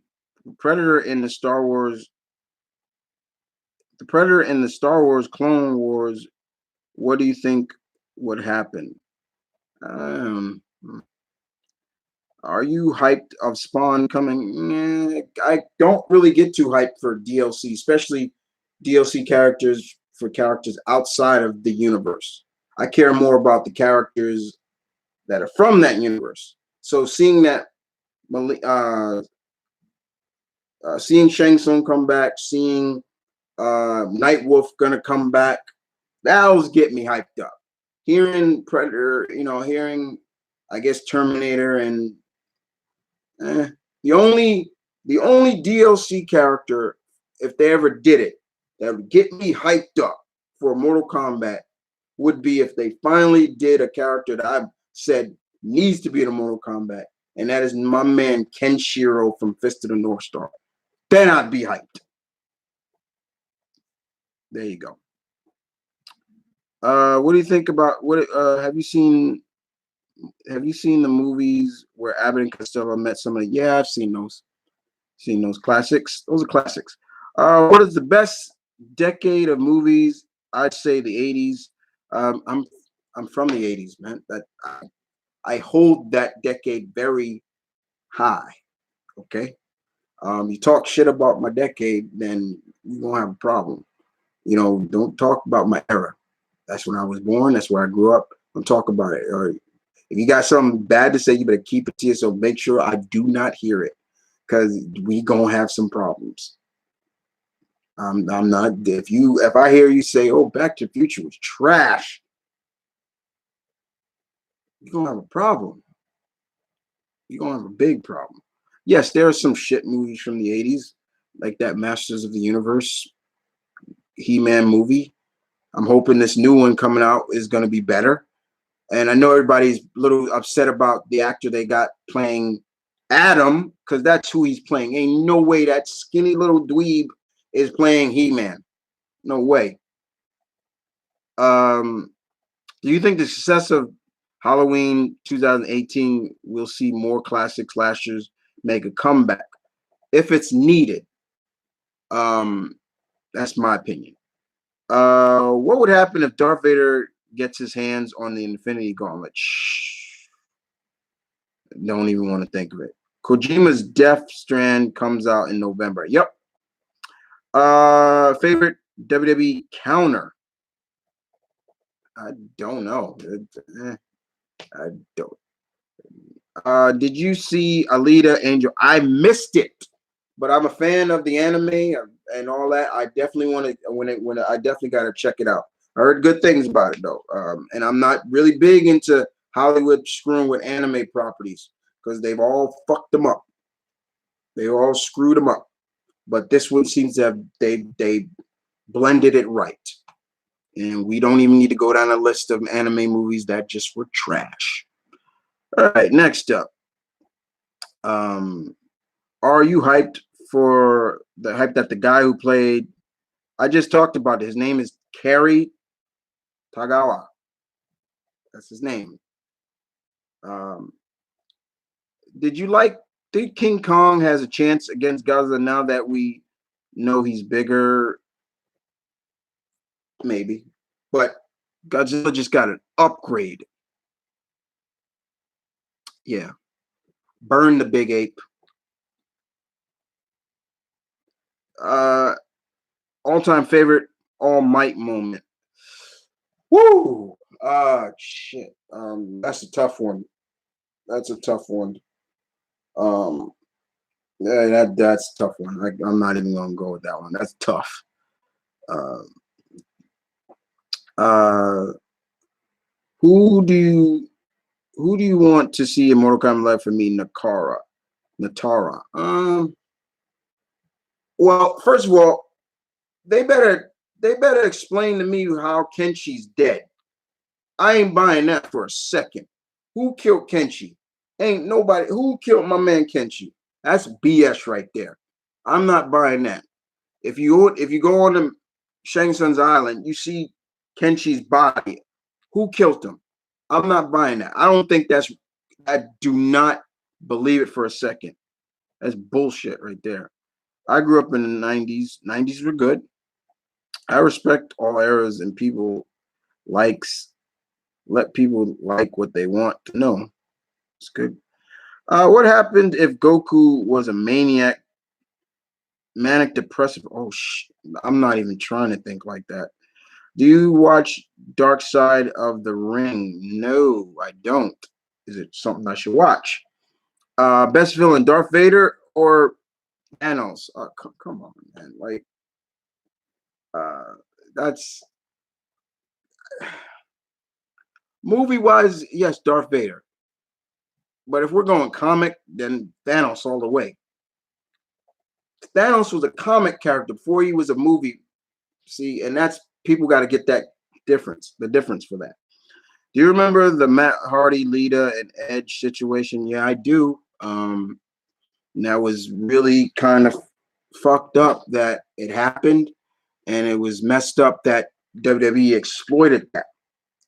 Predator in the Star Wars, the Predator in the Star Wars Clone Wars. What do you think would happen? Um, are you hyped of Spawn coming? I don't really get too hyped for DLC, especially DLC characters for characters outside of the universe. I care more about the characters that are from that universe. So seeing that, seeing Shang Tsung come back, seeing Nightwolf gonna come back, that was get me hyped up. Hearing Predator, hearing I guess Terminator and eh, the only DLC character, if they ever did it, that would get me hyped up for Mortal Kombat would be if they finally did a character that I've said needs to be in a Mortal Kombat, and that is my man Kenshiro from Fist of the North Star. Then I'd be hyped. There you go. What do you think about what? Have you seen the movies where Abbott and Costello met somebody? Yeah, I've seen those. Seen those classics. Those are classics. What is the best decade of movies? I'd say the '80s. I'm from the '80s, man. That I hold that decade very high. Okay. You talk shit about my decade, then you're gonna have a problem. Don't talk about my era. That's when I was born. That's where I grew up. Don't talk about it. Or if you got something bad to say, you better keep it to yourself. Make sure I do not hear it, because we gonna have some problems. I'm not. If I hear you say, "Oh, Back to the Future was trash," you're gonna have a problem. You're gonna have a big problem. Yes, there are some shit movies from the '80s, like that Masters of the Universe He-Man movie. I'm hoping this new one coming out is gonna be better. And I know everybody's a little upset about the actor they got playing Adam, because that's who he's playing. Ain't no way that skinny little dweeb is playing He-Man. No way. Um, do you think the success of Halloween 2018 will see more classic slashers make a comeback if it's needed? Um, that's my opinion. What would happen if Darth Vader gets his hands on the Infinity Gauntlet? Shh. Don't even want to think of it. Kojima's Death Strand comes out in November. Yep. Favorite WWE counter? I don't know. I don't. Did you see Alita Angel? I missed it, but I'm a fan of the anime and all that. I definitely want to I definitely got to check it out. I heard good things about it though, and I'm not really big into Hollywood screwing with anime properties because they've all fucked them up. They all screwed them up. But this one seems to have they blended it right, and we don't even need to go down a list of anime movies that just were trash. All right, next up. Are you hyped for the hype that the guy who played? I just talked about it. His name is Kerry Tagawa. That's his name. Um, did you think King Kong has a chance against Godzilla now that we know he's bigger? Maybe, but Godzilla just got an upgrade. Yeah, burn the big ape. All-time favorite All Might moment. Woo! Shit. That's a tough one. That's a tough one. Um, yeah, that's a tough one. I'm not even gonna go with that one. That's tough. Uh, uh, who do you want to see in Mortal Kombat Live for me? Natara. Well, first of all, they better explain to me how Kenshi's dead. I ain't buying that for a second. Who killed Kenshi? Ain't nobody. Who killed my man Kenshi? That's BS right there. I'm not buying that. If you go on them, Shang Tsung's island. You see Kenshi's body. Who killed him? I'm not buying that. I don't think that's. I do not believe it for a second. That's bullshit right there. I grew up in the 90s. 90s were good. I respect all eras and people likes let people like what they want to know. It's good. What happened if Goku was a maniac, manic depressive? Oh, I'm not even trying to think like that. Do you watch Dark Side of the Ring? No, I don't. Is it something I should watch? Best villain, Darth Vader or Thanos? Come on, man. Like, uh, that's movie wise. Yes, Darth Vader. But if we're going comic, then Thanos all the way. Thanos was a comic character before he was a movie. See, and that's people got to get that difference, the difference for that. Do you remember the Matt Hardy, Lita, and Edge situation? Yeah, I do. That was really kind of fucked up that it happened, and it was messed up that WWE exploited that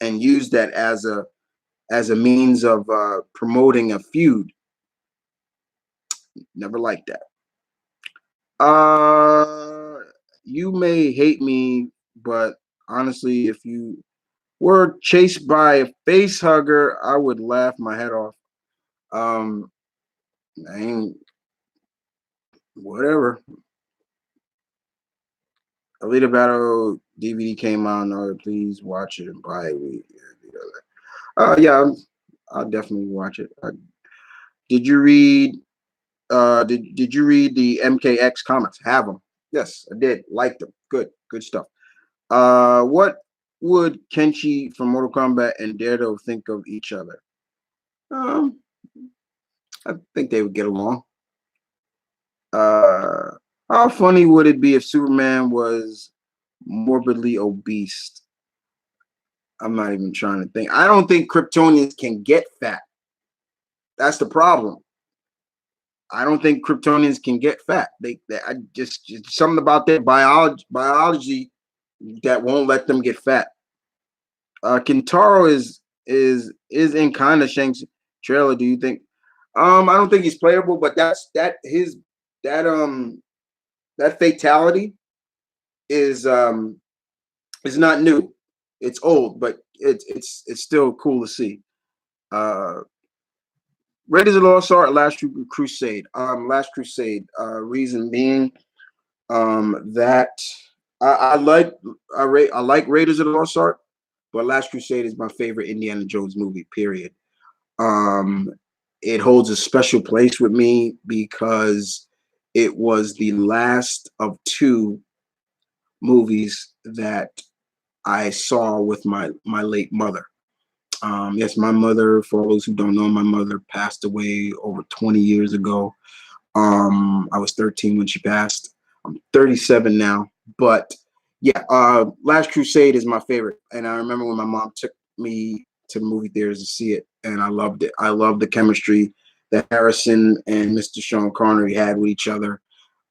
and used that as a means of promoting a feud. Never liked that. You may hate me, but honestly, if you were chased by a face hugger, I would laugh my head off. Um, I ain't whatever. Alita Battle DVD came out. No, please watch it and buy it. Yeah, I'll definitely watch it. Did you read? Did you read the MKX comics? Have them? Yes, I did. Liked them. Good stuff. What would Kenshi from Mortal Kombat and Daredevil think of each other? Um, I think they would get along. Uh, how funny would it be if Superman was morbidly obese? I'm not even trying to think. I don't think Kryptonians can get fat. That's the problem. I don't think Kryptonians can get fat. They I just something about their biology that won't let them get fat. Kintaro is in kind of Shank's trailer. Do you think? I don't think he's playable, but that that fatality is is not new. It's old, but it's still cool to see. Uh, Raiders of the Lost Ark, Last Crusade. Last Crusade. Reason being, that I like I like Raiders of the Lost Ark, but Last Crusade is my favorite Indiana Jones movie. Period. Um, it holds a special place with me because it was the last of two movies that I saw with my late mother. Yes, my mother, for those who don't know, my mother passed away over 20 years ago. I was 13 when she passed. I'm 37 now, but yeah, Last Crusade is my favorite. And I remember when my mom took me to the movie theaters to see it, and I loved it. I loved the chemistry that Harrison and Mr. Sean Connery had with each other.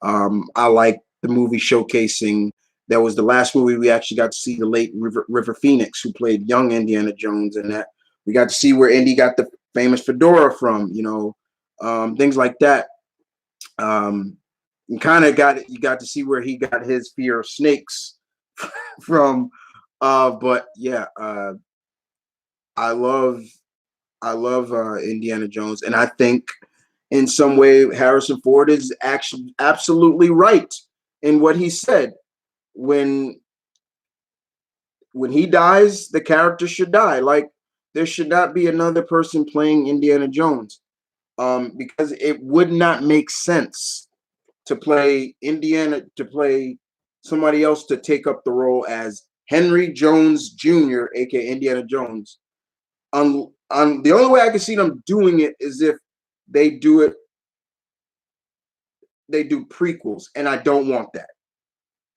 I like the movie showcasing. That was the last movie we actually got to see the late River Phoenix, who played young Indiana Jones, and that we got to see where Indy got the famous fedora from. Things like that. And kind of you got to see where he got his fear of snakes from. But yeah, I love Indiana Jones, and I think in some way Harrison Ford is actually absolutely right in what he said. When he dies, the character should die. Like, there should not be another person playing Indiana Jones, because it would not make sense to play somebody else to take up the role as Henry Jones Jr., aka Indiana Jones. The only way I can see them doing it is if they do it, they do prequels, and I don't want that.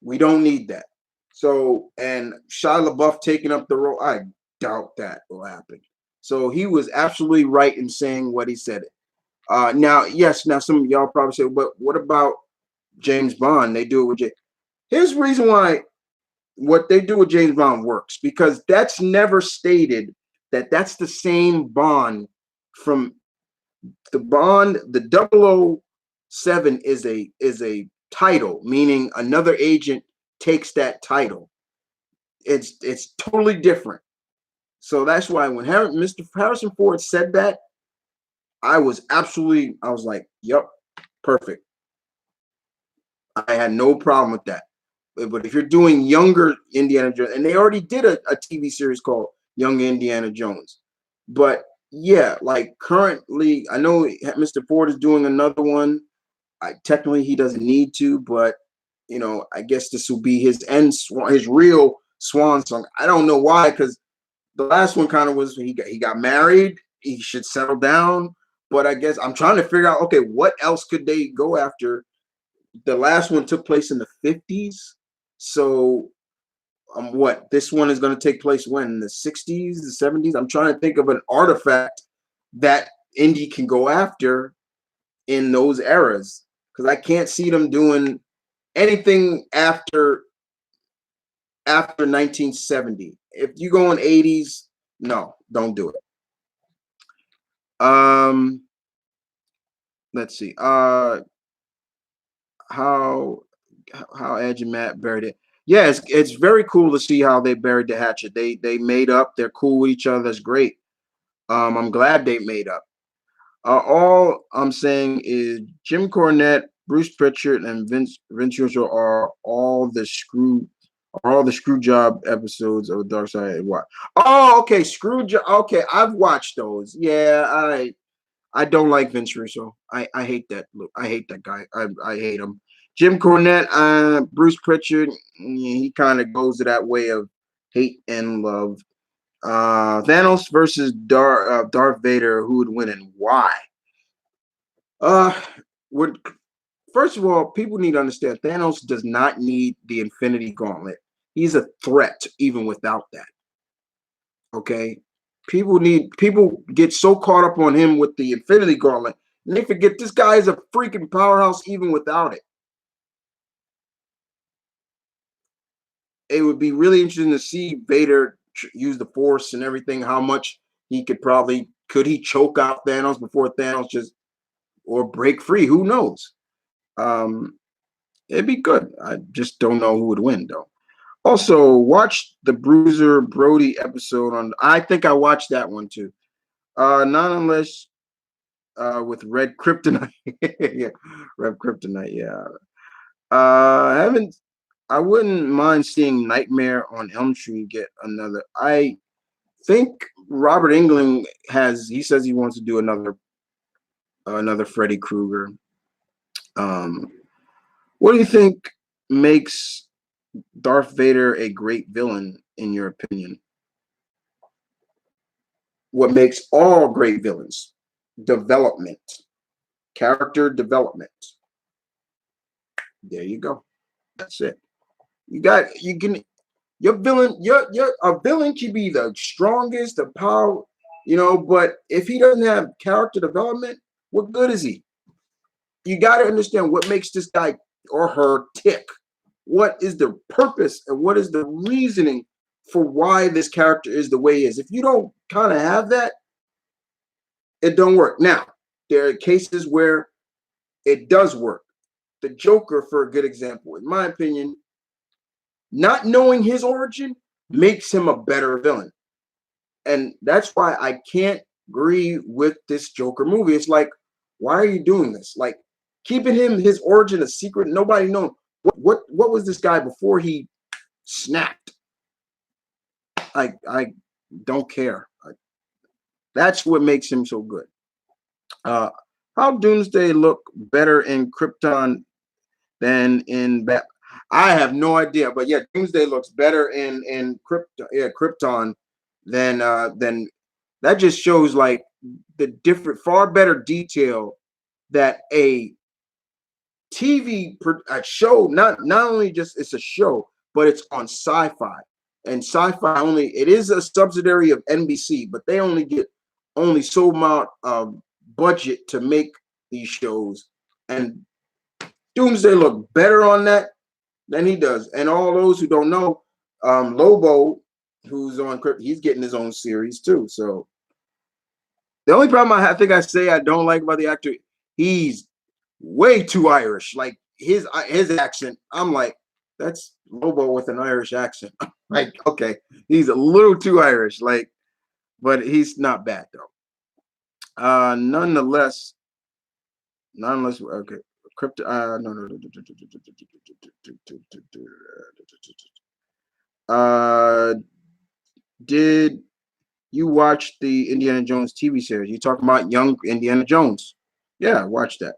We don't need that. So, and Shia LaBeouf taking up the role, I doubt that will happen. So he was absolutely right in saying what he said. Now, yes, now some of y'all probably say, but what about James Bond? They do it with Here's the reason why what they do with James Bond works, because that's never stated that that's the same Bond from the Bond. The 007 is a title, meaning another agent takes that title. It's totally different. So that's why when Mr. Harrison Ford said that, I was like, yep, perfect. I had no problem with that. But if you're doing younger Indiana Jones, and they already did a TV series called Young Indiana Jones, but yeah, like currently, I know Mr. Ford is doing another one. Technically, he doesn't need to, but I guess this will be his his real swan song. I don't know why, because the last one kind of was he got married. He should settle down. But I guess I'm trying to figure out, okay, what else could they go after? The last one took place in the 50s. So what this one is going to take place when, in the 60s, the 70s? I'm trying to think of an artifact that Indy can go after in those eras, because I can't see them doing anything after 1970. If you go in 80s, no, don't do it. Let's see. How Edge and Matt buried it. Yeah, it's very cool to see how they buried the hatchet. They made up. They're cool with each other. That's great. I'm glad they made up. All I'm saying is Jim Cornette, Bruce Pritchard, and Vince Russo are all the screw job episodes of Dark Side. What? Oh, okay, screw job. Okay, I've watched those. Yeah, I don't like Vince Russo. I hate that look. I hate that guy. I hate him. Jim Cornette, Bruce Pritchard, he kind of goes to that way of hate and love. Thanos versus Darth Vader, who would win and why? Uh, would First of all, people need to understand Thanos does not need the Infinity Gauntlet. He's a threat even without that. Okay, people get so caught up on him with the Infinity Gauntlet, and they forget this guy is a freaking powerhouse even without it. It would be really interesting to see Vader use the Force and everything. How much he could he choke out Thanos before Thanos or break free? Who knows? Um, it'd be good. I just don't know who would win though. Also, watch the Bruiser Brody episode on. I think I watched that one too. Not unless with Red Kryptonite. Yeah, Red Kryptonite. Yeah. Haven't. I wouldn't mind seeing Nightmare on Elm Street get another. I think Robert Englund has. He says he wants to do another Freddy Krueger. Um, what do you think makes Darth Vader a great villain, in your opinion? What makes all great villains? Development, character development. There you go. That's it. You can your villain, your a villain can be the strongest, the power, but if he doesn't have character development, what good is he? You got to understand what makes this guy or her tick. What is the purpose and what is the reasoning for why this character is the way he is? If you don't kind of have that, it don't work. Now, there are cases where it does work. The Joker, for a good example, in my opinion, not knowing his origin makes him a better villain. And that's why I can't agree with this Joker movie. It's like, why are you doing this? Like, keeping his origin a secret. Nobody knows what was this guy before he snapped. I don't care. That's what makes him so good. How Doomsday look better in Krypton than in I have no idea, but yeah, Doomsday looks better in Krypton than that. Just shows like the different, far better detail that a a show, not only just it's a show, but it's on Sci-Fi, and Sci-Fi only, it is a subsidiary of NBC, but they only get so amount of budget to make these shows, and Doomsday look better on that than he does. And all those who don't know, Lobo, who's on he's getting his own series too. So the only problem I think I say I don't like about the actor, he's way too Irish. Like his accent, I'm like, that's Lobo with an Irish accent. Like, okay, he's a little too Irish. Like, but he's not bad though. Nonetheless, okay. Crypto. No, no, no. Did you watch the Indiana Jones TV series? You talking about young Indiana Jones? Yeah, watch that.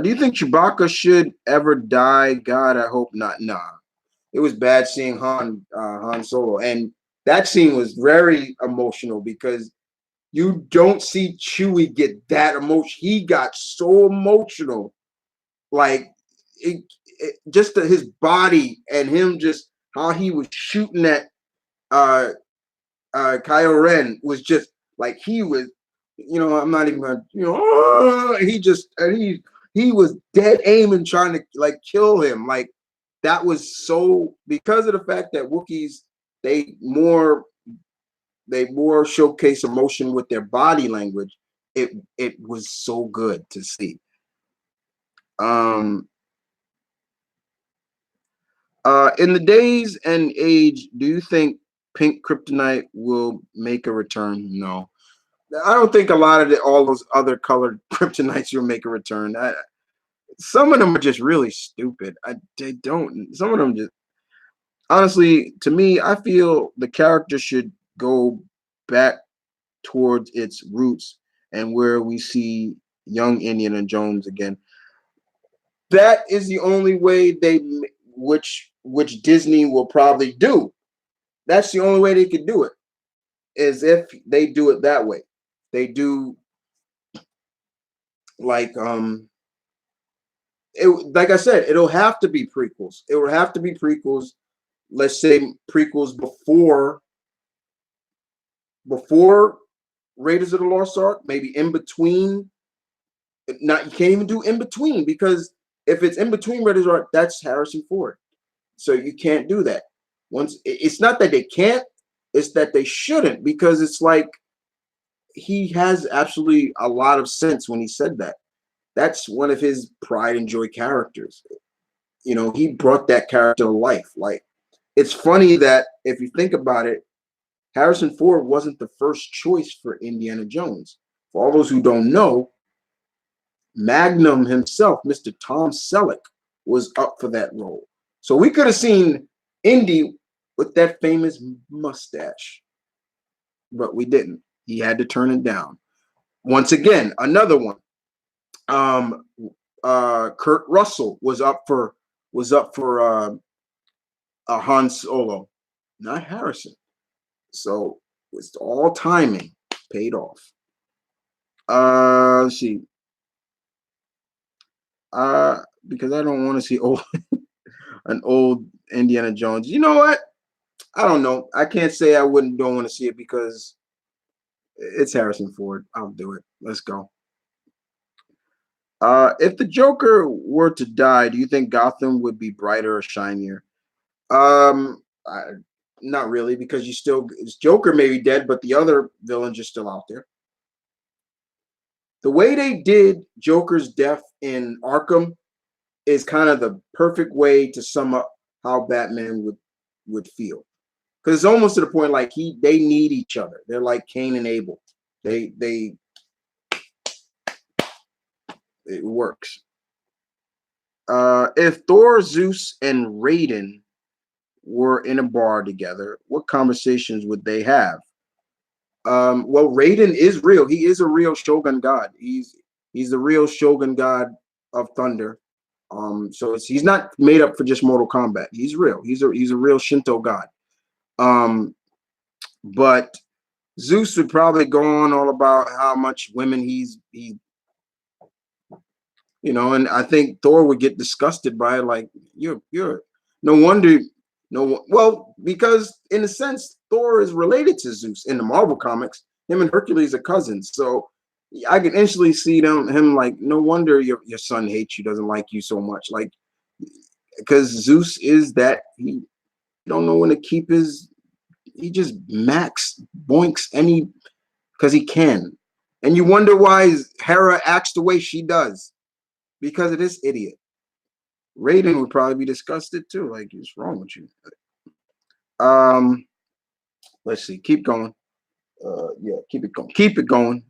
Do you think Chewbacca should ever die? God, I hope not. Nah, it was bad seeing Han Solo, and that scene was very emotional because you don't see Chewie get that emotion. He got so emotional, like just his body and him, just how he was shooting at uh Kylo Ren was just like he was. I'm not even gonna. He just and he was dead aiming, trying to like kill him. Like that was so because of the fact that Wookiees they more showcase emotion with their body language. It was so good to see. Um, in the days and age, do you think pink kryptonite will make a return? No, I don't think a lot of all those other colored kryptonites will make a return. Some of them are just really stupid. They don't. Some of them just honestly, to me, I feel the character should go back towards its roots and where we see young Indiana Jones again. That is the only way which Disney will probably do. That's the only way they could do it is if they do it that way. They do like like I said, it'll have to be prequels. It will have to be prequels. Let's say prequels before Raiders of the Lost Ark, maybe in between. Not you can't even do in between because if it's in between Raiders of the Ark, that's Harrison Ford. So you can't do that. Once it's not that they can't, it's that they shouldn't because it's like he has absolutely a lot of sense when he said that. That's one of his pride and joy characters. He brought that character to life. Like it's funny that if you think about it, Harrison Ford wasn't the first choice for Indiana Jones. For all those who don't know, Magnum himself, Mr. Tom Selleck, was up for that role. So we could have seen Indy with that famous mustache, but we didn't. He had to turn it down. Once again, another one. Kurt Russell was up for a Han Solo, not Harrison. So it's all timing paid off. Let's see. Because I don't want to see an old Indiana Jones. You know what? I don't know. I can't say I don't want to see it because it's Harrison Ford. I'll do it. Let's go. If the Joker were to die, do you think Gotham would be brighter or shinier? Not really, because Joker may be dead, but the other villains are still out there. The way they did Joker's death in Arkham is kind of the perfect way to sum up how Batman would feel. Because it's almost to the point like they need each other. They're like Cain and Abel. It works. If Thor, Zeus, and Raiden were in a bar together, what conversations would they have? Well, Raiden is real. He is a real Shogun god. He's the real Shogun god of thunder. So he's not made up for just Mortal Kombat. He's real. He's a real Shinto god. But Zeus would probably go on all about how much women and I think Thor would get disgusted by it. Like you're no wonder well because in a sense Thor is related to Zeus in the Marvel comics. Him and Hercules are cousins, so I can instantly see him like no wonder your son hates you, doesn't like you so much, like because Zeus is that don't know when to keep his. He just max boinks any because he can, and you wonder why Hera acts the way she does because of this idiot. Raiden would probably be disgusted too. Like, what's wrong with you? Um, let's see. Keep going. Yeah, keep it going. Keep it going.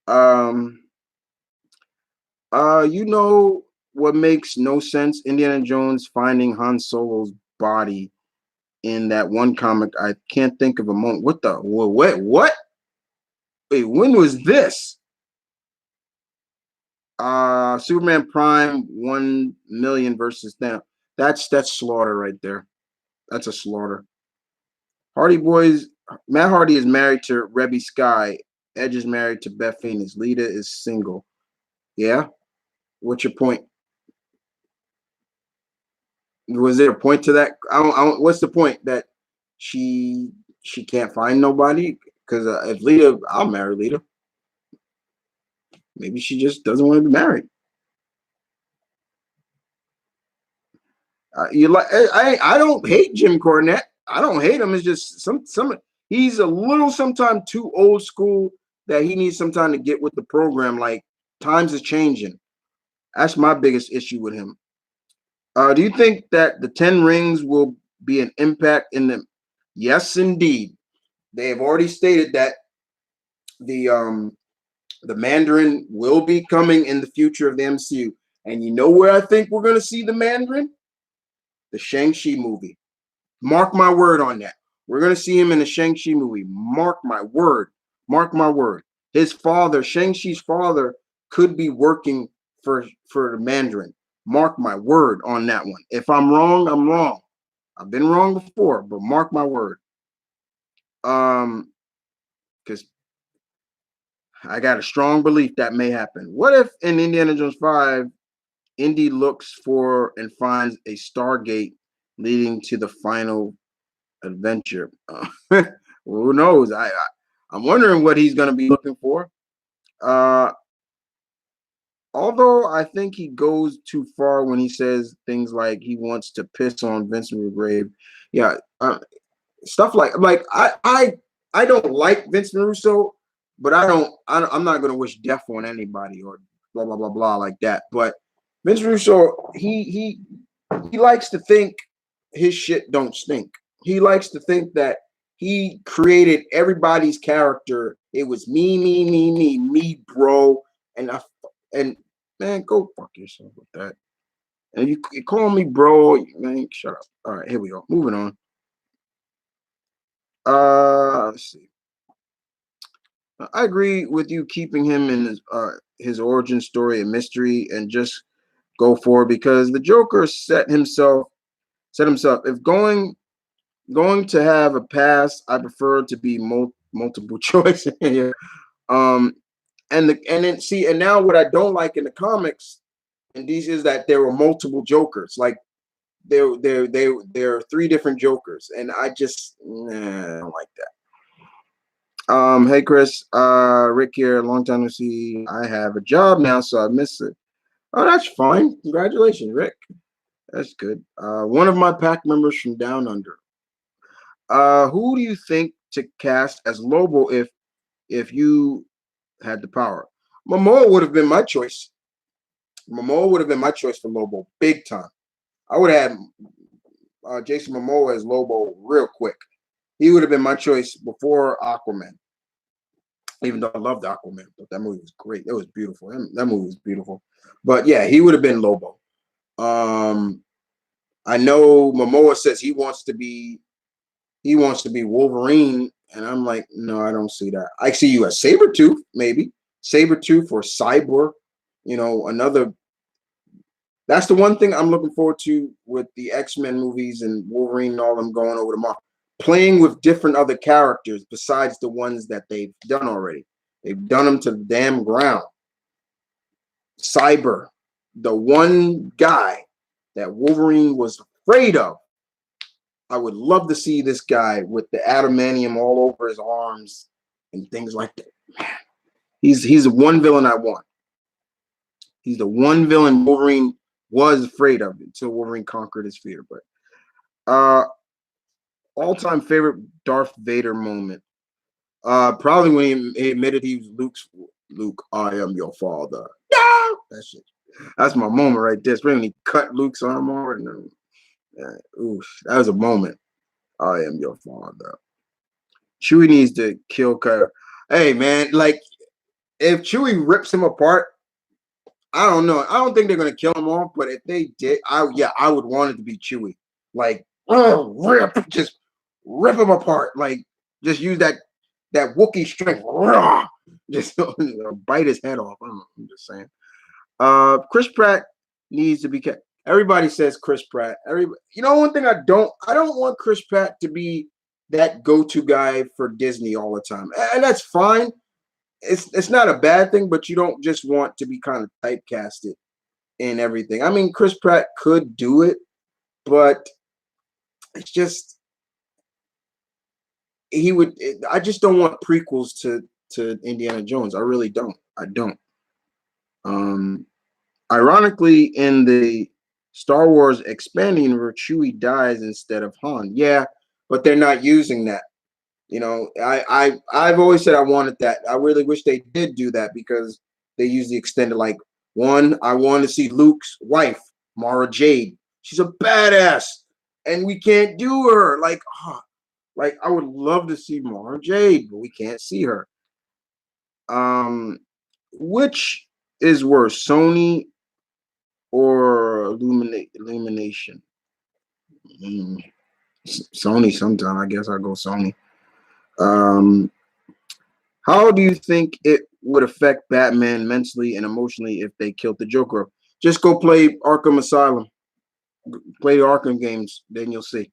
Um, you know what makes no sense? Indiana Jones finding Han Solo's body in that one comic. I can't think of a moment. What the? What? What? Wait, when was this? Superman Prime 1,000,000 versus them. That's slaughter right there. That's a slaughter. Hardy Boys. Matt Hardy is married to Rebby Sky. Edge is married to Beth Phoenix. Lita is single. Yeah. What's your point? Was there a point to that? What's the point that she can't find nobody? Because if Lita, I'll marry Lita. Maybe she just doesn't want to be married. You like? I don't hate Jim Cornette. I don't hate him. It's just some he's a little sometimes too old school that he needs some time to get with the program. Like times is changing. That's my biggest issue with him. Do you think that the 10 rings will be an impact in them? Yes, indeed. They have already stated that the Mandarin will be coming in the future of the MCU. And you know where I think we're going to see the Mandarin? The Shang-Chi movie. Mark my word on that. We're going to see him in the Shang-Chi movie. Mark my word. Mark my word. His father, Shang-Chi's father, could be working for the Mandarin. Mark my word on that one. If I'm wrong, I'm wrong. I've been wrong before, but mark my word. Because I got a strong belief that may happen. What if in Indiana Jones 5, Indy looks for and finds a Stargate leading to the final adventure? Who knows? I'm wondering what he's going to be looking for. Although I think he goes too far when he says things like he wants to piss on Vincent Grave. Yeah, stuff like I don't like Vincent Russo, but I'm not gonna wish death on anybody or blah blah blah blah like that. But Vince Russo, he likes to think his shit don't stink. He likes to think that he created everybody's character. It was me, bro, and man, go fuck yourself with that. And you call me bro, man, shut up. All right, here we go. Moving on. Let's see. I agree with you keeping him in his origin story a mystery and just go for it because the Joker set himself. If going to have a past, I prefer to be multiple choice. Yeah. Um, and then see, and now what I don't like in the comics and these is that there were multiple Jokers. Like there are three different Jokers, and I just I don't like that. Hey Chris, Rick here. Long time no see. I have a job now, so I missed it. Oh, that's fine. Congratulations, Rick. That's good. One of my pack members from Down Under. Who do you think to cast as Lobo if you had the power? Momoa would have been my choice. Momoa would have been my choice for Lobo, big time. I would have had Jason Momoa as Lobo real quick. He would have been my choice before Aquaman. Even though I loved Aquaman, but that movie was great. It was beautiful. That movie was beautiful. But yeah, he would have been Lobo. I know Momoa says he wants to be Wolverine, and I'm like, no, I don't see that. I see you as Sabretooth, maybe. Sabretooth or Cyborg, another. That's the one thing I'm looking forward to with the X-Men movies and Wolverine and all them going over to Marvel. Playing with different other characters besides the ones that they've done already. They've done them to the damn ground. Cyber, the one guy that Wolverine was afraid of. I would love to see this guy with the adamantium all over his arms and things like that. Man, he's the one villain I want. He's the one villain Wolverine was afraid of until Wolverine conquered his fear. But All-time favorite Darth Vader moment. Probably when he admitted he was Luke, I am your father. No! That shit. That's my moment right there. Especially when he cut Luke's arm off. And oof, that was a moment. I am your father. Chewie needs to kill Kylo. Hey man, like if Chewie rips him apart, I don't know. I don't think they're gonna kill him off, but if they did, I would want it to be Chewie. Like, just rip him apart. Like, just use that Wookiee strength. Just bite his head off. I don't know, I'm just saying. Chris Pratt needs to be kept. Everybody says Chris Pratt. One thing I don't want Chris Pratt to be that go-to guy for Disney all the time, and that's fine. It's not a bad thing, but you don't just want to be kind of typecasted in everything. I mean, Chris Pratt could do it, but it's just I just don't want prequels to Indiana Jones. I really don't. I don't. Ironically, in the Star Wars expanding universe, Chewie dies instead of Han. Yeah, but they're not using that. I've always said I wanted that. I really wish they did do that because they use the extended like one. I want to see Luke's wife, Mara Jade. She's a badass, and we can't do her. Like I would love to see Mara Jade, but we can't see her. Which is worse, Sony or Illumination? Sony. Sometime I guess I'll go Sony. How do you think it would affect Batman mentally and emotionally if they killed the Joker? Just go play Arkham Asylum, play the Arkham games, then you'll see.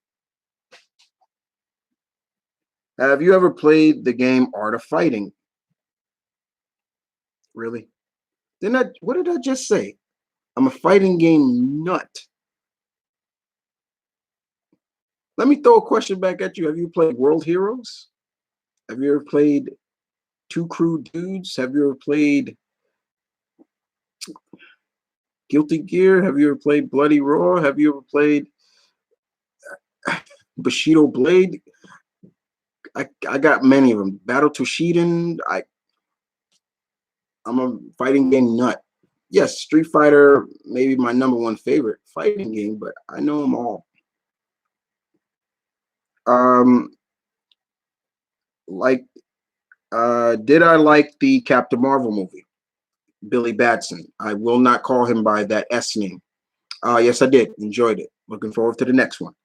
Have you ever played the game Art of Fighting? Really? What did I just say? I'm a fighting game nut. Let me throw a question back at you. Have you played World Heroes? Have you ever played Two Crew Dudes? Have you ever played Guilty Gear? Have you ever played Bloody Raw? Have you ever played Bushido Blade? I got many of them. Battle Toshiden. I'm a fighting game nut. Yes, Street Fighter may be my number one favorite fighting game, but I know them all. Did I like the Captain Marvel movie? Billy Batson. I will not call him by that S name. Yes, I did. Enjoyed it. Looking forward to the next one.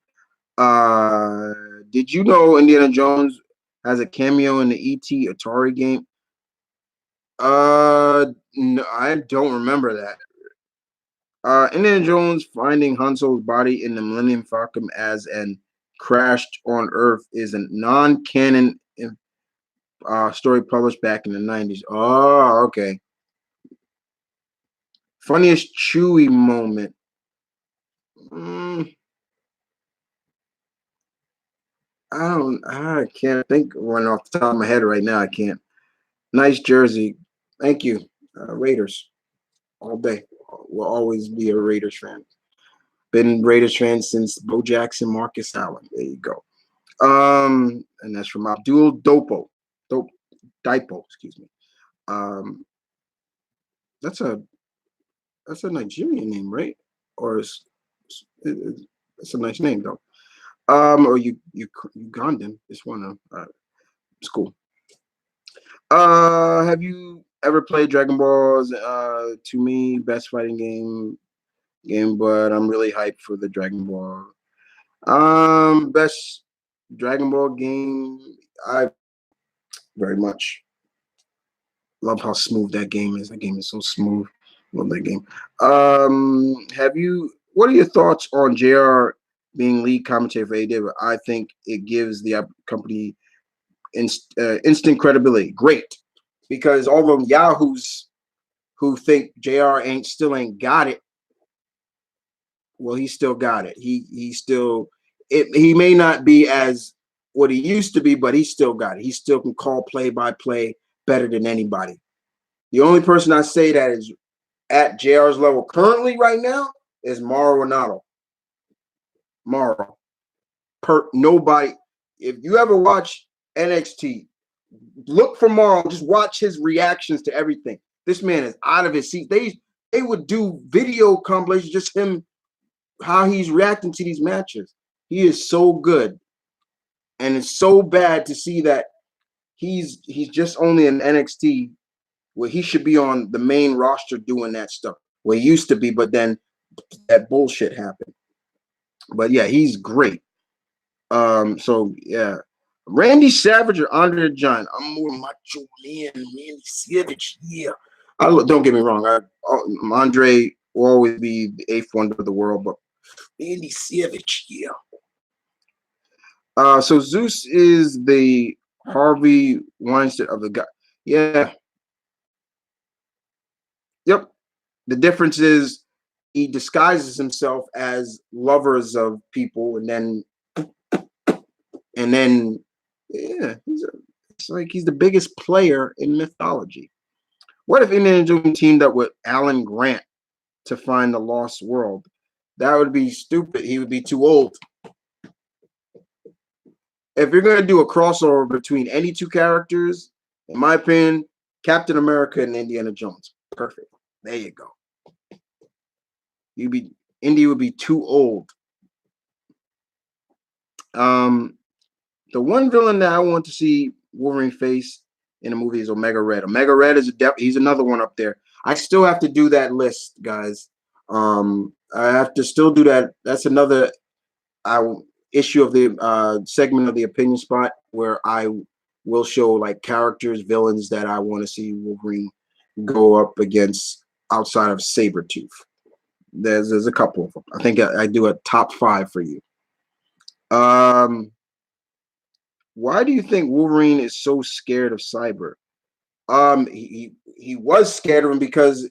Did you know Indiana Jones has a cameo in the E.T. Atari game? No, I don't remember that. Indiana Jones finding Han Solo's body in the Millennium Falcon as an crashed on Earth is a non-canon story published back in the 90s. Oh, okay. Funniest Chewie moment. I can't think one off the top of my head right now. I can't. Nice jersey. Thank you. Raiders all day. Will always be a Raiders fan. Been Raiders fan since Bo Jackson, Marcus Allen. There you go. And that's from Abdul Dipo, excuse me. That's a Nigerian name, right? Or it's a nice name though. Or you Ugandan. It's one of it's cool. Have you ever played Dragon Balls? To me, best fighting game, but I'm really hyped for the Dragon Ball. Best Dragon Ball game. I very much love how smooth that game is. That game is so smooth. Love that game. What are your thoughts on JR being lead commentator for AEW? I think it gives the company instant credibility. Great. Because all them yahoos who think JR still ain't got it, well, he still got it. He may not be as what he used to be, but he still got it. He still can call play-by-play better than anybody. The only person I say that is at JR's level currently right now is Mauro Ronaldo. Mauro. Nobody. if you ever watch NXT, look for Morrow. Just watch his reactions to everything. This man is out of his seat. They would do video compilations, just him, how he's reacting to these matches. He is so good, and it's so bad to see that he's just only in NXT where he should be on the main roster doing that stuff. Where he used to be, but then that bullshit happened. But yeah, he's great. So yeah, Randy Savage or Andre the Giant? I'm more macho man, Randy Savage. Yeah, don't get me wrong. Andre will always be the eighth wonder of the world, but Randy Savage, yeah. So Zeus is the Harvey Weinstein of the guy. Yeah. Yep. The difference is he disguises himself as lovers of people, and then yeah, it's like he's the biggest player in mythology. What if Indiana Jones teamed up with Alan Grant to find the lost world? That would be stupid. He would be too old. If you're gonna do a crossover between any two characters, in my opinion, Captain America and Indiana Jones. Perfect. There you go. Indy would be too old. The one villain that I want to see Wolverine face in a movie is Omega Red. Omega Red is he's another one up there. I still have to do that list, guys. I have to still do that. That's another issue of the segment of the opinion spot where I will show like characters, villains that I want to see Wolverine go up against outside of Sabretooth. There's a couple of them. I think I do a top 5 for you. Why do you think Wolverine is so scared of Cyber? He was scared of him because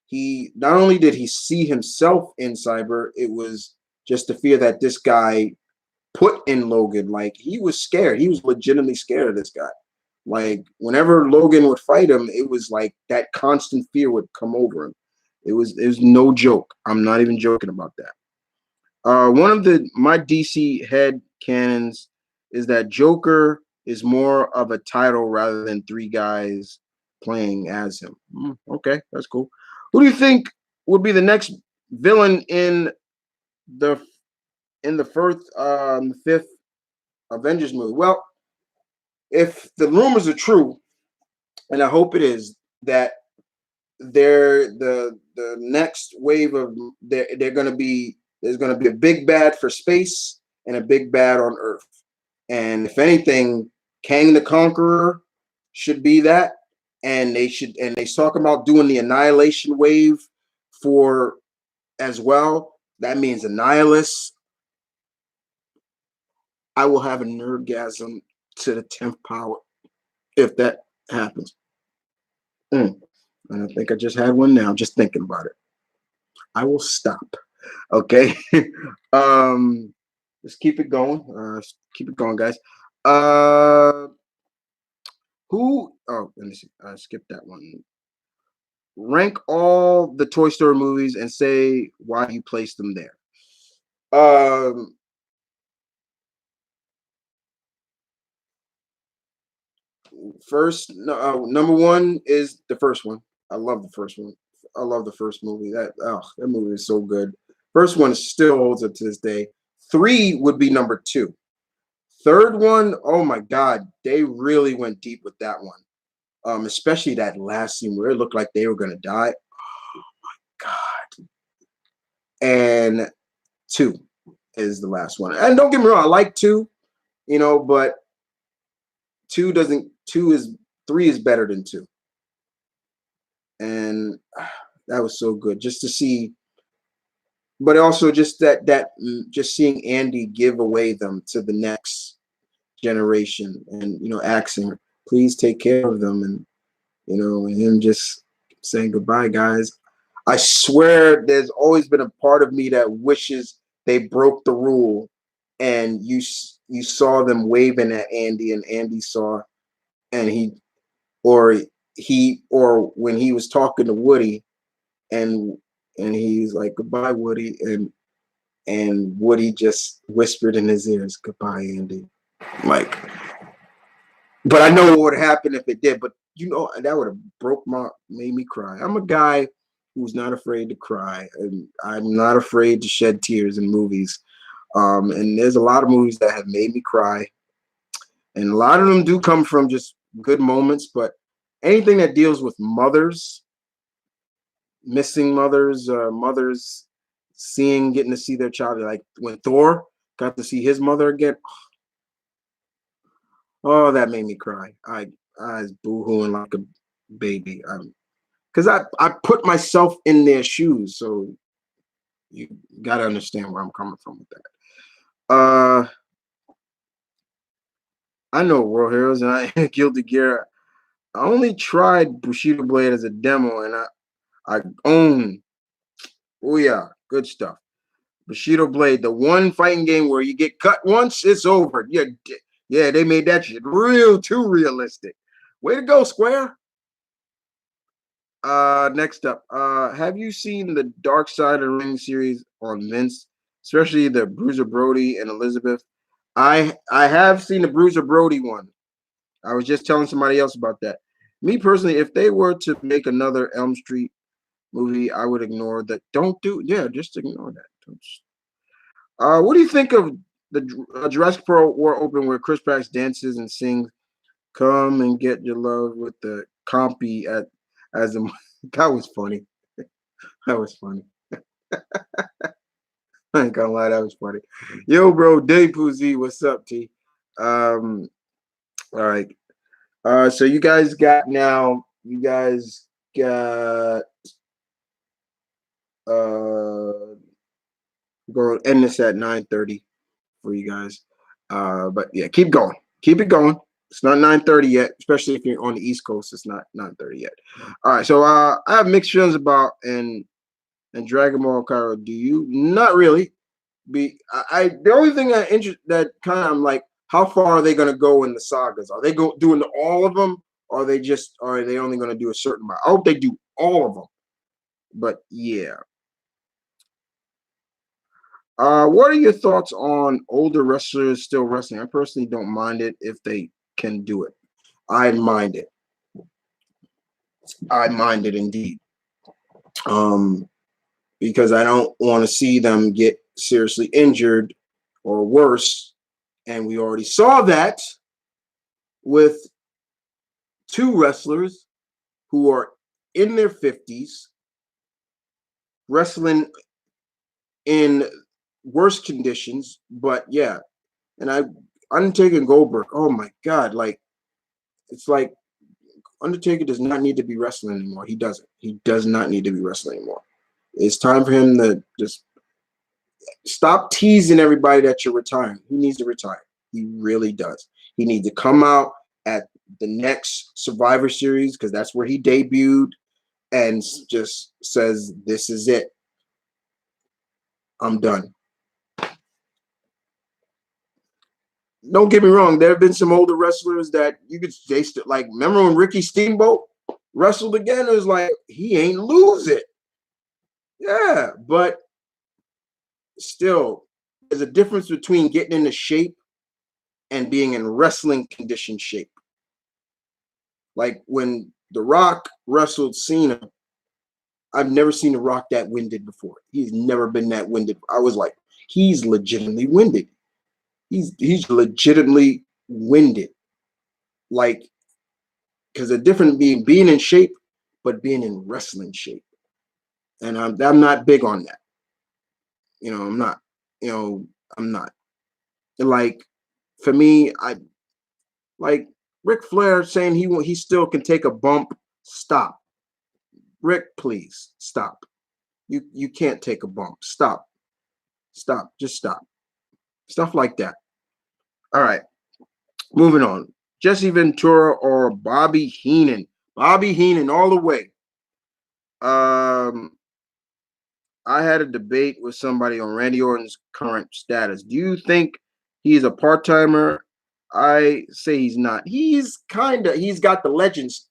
he not only did he see himself in Cyber, it was just the fear that this guy put in Logan. Like he was scared. He was legitimately scared of this guy. Like whenever Logan would fight him, it was like that constant fear would come over him. It was no joke. I'm not even joking about that. One of my DC head canons is that Joker is more of a title rather than 3 guys playing as him. Okay, that's cool. Who do you think would be the next villain in the fifth Avengers movie? Well, if the rumors are true, and I hope it is, that they're the next wave of they're going to be there's going to be a big bad for space and a big bad on Earth. And if anything, Kang the Conqueror should be that. And they talk about doing the annihilation wave for as well. That means Annihilus. I will have a nerdgasm to the 10th power if that happens. I think I just had one now. Just thinking about it. I will stop. Okay. Let's keep it going. Keep it going, guys. Who? Oh, let me see. I skipped that one. Rank all the Toy Story movies and say why you placed them there. First, number 1 is the first one. I love the first one. I love the first movie. That movie is so good. First one still holds up to this day. 3 would be number 2. Third one, oh my God, they really went deep with that one. Especially that last scene where it looked like they were gonna die. Oh my God. And 2 is the last one. And don't get me wrong, I like 2, but 3 is better than 2. And that was so good just to see, but also just just seeing Andy give away them to the next generation and asking her, please take care of them, and and him just saying goodbye, guys. I swear there's always been a part of me that wishes they broke the rule and you saw them waving at Andy and Andy saw, and or when he was talking to Woody and he's like, goodbye, Woody, and Woody just whispered in his ears, goodbye, Andy. Like, but I know what would happen if it did. But that would have made me cry. I'm a guy who's not afraid to cry, and I'm not afraid to shed tears in movies. And there's a lot of movies that have made me cry, and a lot of them do come from just good moments. But anything that deals with mothers, missing mothers, mothers getting to see their child, like when Thor got to see his mother again. Oh, that made me cry. I was boohooing like a baby. Because I put myself in their shoes, so you gotta understand where I'm coming from with that. I know World Heroes and I Guilty Gear. I only tried Bushido Blade as a demo, and I own. Oh yeah, good stuff. Bushido Blade, the one fighting game where you get cut once, it's over. Yeah, they made that shit too realistic. Way to go, Square. Next up, have you seen the Dark Side of the Ring series on Vince, especially the Bruiser Brody and Elizabeth? I have seen the Bruiser Brody one. I was just telling somebody else about that. Me personally, if they were to make another Elm Street movie, I would ignore that. Just ignore that. What do you think of the Jurassic Park War open where Chris Pratt dances and sings "Come and Get Your Love" with the compy as a that was funny. That was funny. I ain't gonna lie, that was funny. Yo, bro, Dave Poozy, what's up, T? All right. So you guys got go end this at 9:30 for you guys. But yeah, keep going. Keep it going. It's not 9:30 yet, especially if you're on the East Coast. It's not 9:30 yet. All right. So I have mixed feelings about and Dragon Ball Cairo. Do you? Not really. The only thing that kind of I'm like, how far are they going to go in the sagas? Are they doing all of them, or are they only going to do a certain amount? I hope they do all of them. But yeah. What are your thoughts on older wrestlers still wrestling? I personally don't mind it if they can do it. I mind it. I mind it indeed. Because I don't want to see them get seriously injured or worse. And we already saw that with two wrestlers who are in their 50s wrestling in worse conditions. But yeah, and Undertaker and Goldberg, oh my God, like it's like Undertaker does not need to be wrestling anymore. He doesn't. He does not need to be wrestling anymore. It's time for him to just stop teasing everybody that you're retiring. He needs to retire. He really does. He needs to come out at the next Survivor Series because that's where he debuted and just says, "This is it. I'm done." Don't get me wrong. There have been some older wrestlers that you could like. Remember when Ricky Steamboat wrestled again? It was like he ain't lose it. Yeah, but still, there's a difference between getting into shape and being in wrestling condition shape. Like when The Rock wrestled Cena, I've never seen The Rock that winded before. He's never been that winded. I was like, he's legitimately winded. He's legitimately winded. Like, because the difference being in shape, but being in wrestling shape. And I'm not big on that. I'm not. I'm not. Like, for me, I like Ric Flair saying he still can take a bump. Stop, Rick. Please stop. You can't take a bump. Stop. Stop. Just stop. Stuff like that. All right. Moving on. Jesse Ventura or Bobby Heenan. Bobby Heenan all the way. I had a debate with somebody on Randy Orton's current status. Do you think he's a part-timer? I say he's not. He's got the legends.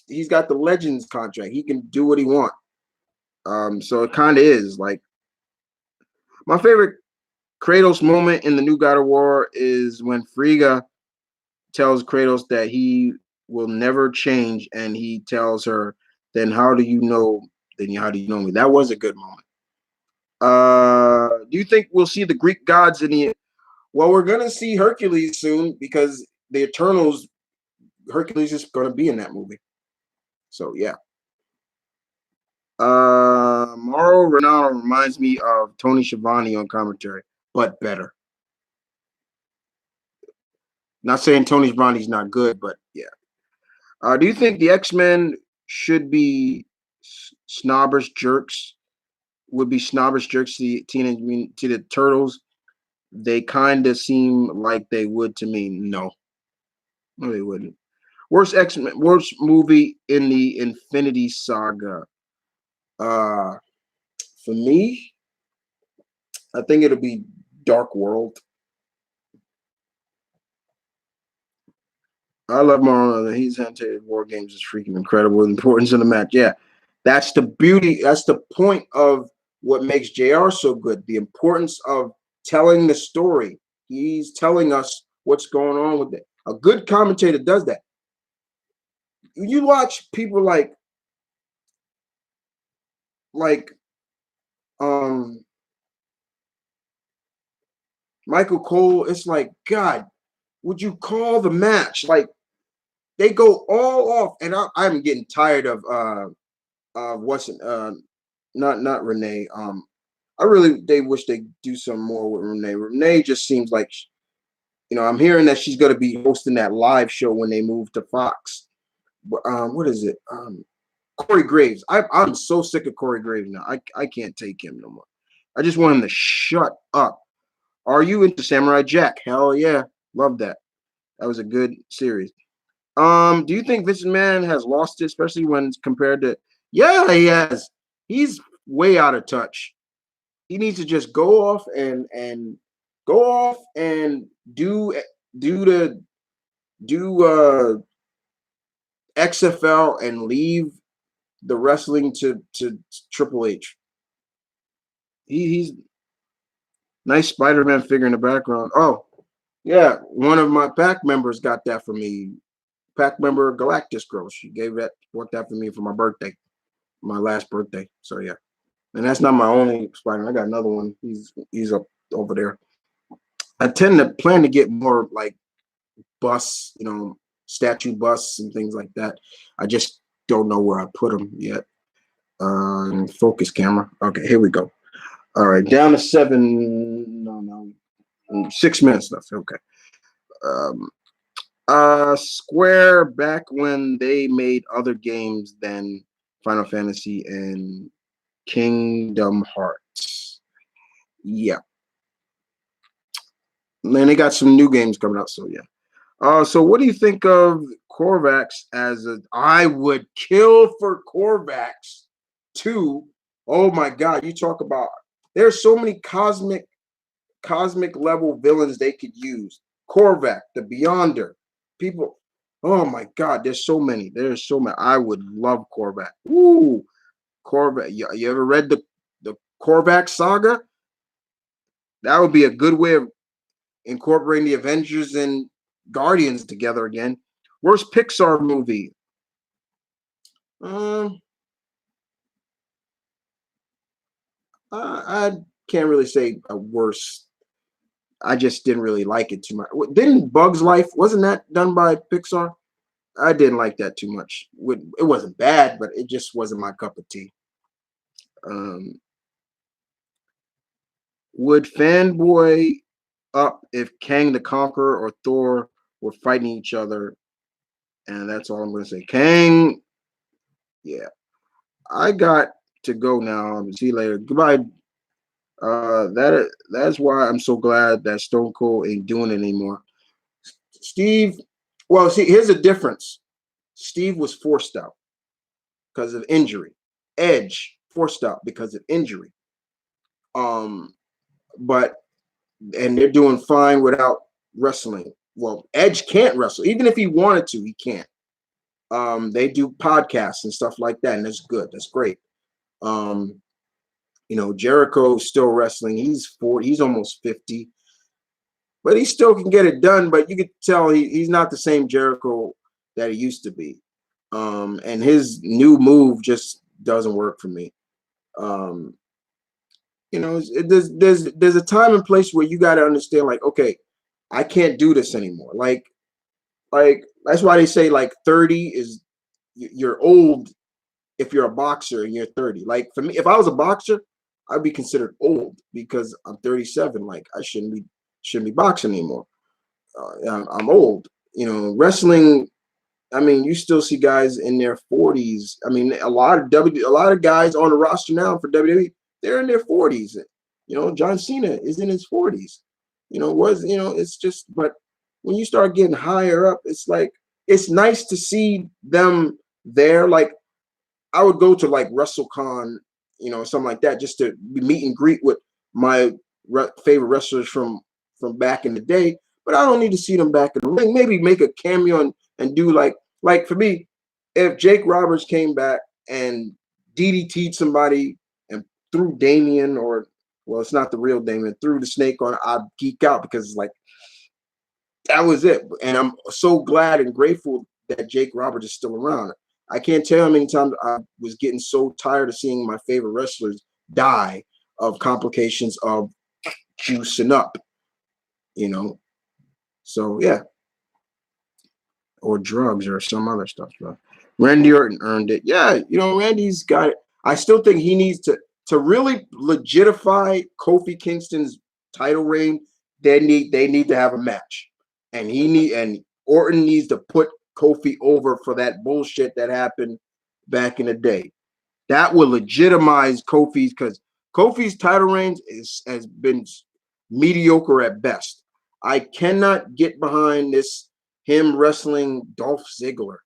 He's got the legends contract. He can do what he wants. So it kind of is like my favorite Kratos moment in the new God of War is when Frigga tells Kratos that he will never change, and he tells her, "Then how do you know? Then how do you know me?" That was a good moment. Do you think we'll see the Greek gods in the? Well, we're gonna see Hercules soon because the Eternals. Hercules is gonna be in that movie. So yeah. Mauro Ronaldo reminds me of Tony Schiavone on commentary, but better. Not saying Tony Schiavone's not good, but yeah. Do you think the X-Men should be snobbish jerks? Would be snobbish jerks to the to the Turtles? They kind of seem like they would to me. No, no, they wouldn't. Worst X-Men, worst movie in the Infinity Saga. Uh, for me, I think it'll be Dark World. I love Marlon. He's annotated war games is freaking incredible. The importance of the match. Yeah. That's the beauty. That's the point of what makes JR so good. The importance of telling the story. He's telling us what's going on with it. A good commentator does that. You watch people like um Michael Cole, it's like, God, would you call the match? Like they go all off, and I'm getting tired of what's not Renee. I really they wish they do some more with Renee. Renee just seems like I'm hearing that she's gonna be hosting that live show when they move to Fox. What is it? Corey Graves. I'm so sick of Corey Graves now. I can't take him no more. I just want him to shut up. Are you into Samurai Jack? Hell yeah, love that. That was a good series. Do you think Vincent Mann has lost it, especially when compared to? Yeah, he has. He's way out of touch. He needs to just go off and do the do XFL and leave the wrestling to Triple H. He's nice Spider-Man figure in the background. Oh, yeah, one of my pack members got that for me. Pack member Galactus girl. She bought that for me for my birthday, my last birthday. So yeah. And that's not my only Spider-Man. I got another one. He's up over there. I tend to plan to get more like busts, statue busts and things like that. I just don't know where I put them yet. Focus camera. Okay, here we go. All right, down to 7. No, 6 minutes left. Okay. Square back when they made other games than Final Fantasy and Kingdom Hearts. Yeah. Man, they got some new games coming out, so yeah. So what do you think of Corvax as a I would kill for Corvax too. Oh my god, you talk about there's so many cosmic level villains they could use. Korvac, the Beyonder, people. Oh my god, there's so many. There's so many. I would love Korvac. Ooh, Korvac. You ever read the Korvac saga? That would be a good way of incorporating the Avengers and Guardians together again. Worst Pixar movie? I can't really say a worst. I just didn't really like it too much. Didn't Bugs Life, wasn't that done by Pixar? I didn't like that too much. It wasn't bad, but it just wasn't my cup of tea. Um, would fanboy up if Kang the Conqueror or Thor were fighting each other? And that's all I'm going to say. Kang, yeah. I got to go now. See you later. Goodbye. That's why I'm so glad that Stone Cold ain't doing it anymore. Steve, well, see, here's the difference. Steve was forced out because of injury. Edge forced out because of injury. But and they're doing fine without wrestling. Well, Edge can't wrestle. Even if he wanted to, he can't. They do podcasts and stuff like that, and that's good. That's great. Jericho's still wrestling. He's 40. He's almost 50, but he still can get it done. But you could tell he's not the same Jericho that he used to be. And his new move just doesn't work for me. Um, there's a time and place where you got to understand, like, okay, I can't do this anymore. Like that's why they say like 30 is you're old if you're a boxer and you're 30. Like for me, if I was a boxer, I'd be considered old because I'm 37. Like I shouldn't be boxing anymore. I'm old. Wrestling. I mean, you still see guys in their 40s. I mean, a lot of guys on the roster now for WWE, they're in their 40s. John Cena is in his 40s. It's just, but when you start getting higher up, it's like it's nice to see them there. Like I would go to like WrestleCon, something like that, just to meet and greet with my favorite wrestlers from back in the day. But I don't need to see them back in the ring. Maybe make a cameo and do like for me, if Jake Roberts came back and DDT'd somebody and threw Damien, or well, it's not the real Damien, threw the snake on, I'd geek out because it's like that was it. And I'm so glad and grateful that Jake Roberts is still around. I can't tell how many times I was getting so tired of seeing my favorite wrestlers die of complications of juicing up, So yeah, or drugs or some other stuff. Bro. Randy Orton earned it. Yeah, Randy's got it. I still think he needs to really legitify Kofi Kingston's title reign. They need to have a match, and Orton needs to put Kofi over for that bullshit that happened back in the day. That will legitimize Kofi's, because Kofi's title reign has been mediocre at best. I cannot get behind him wrestling Dolph Ziggler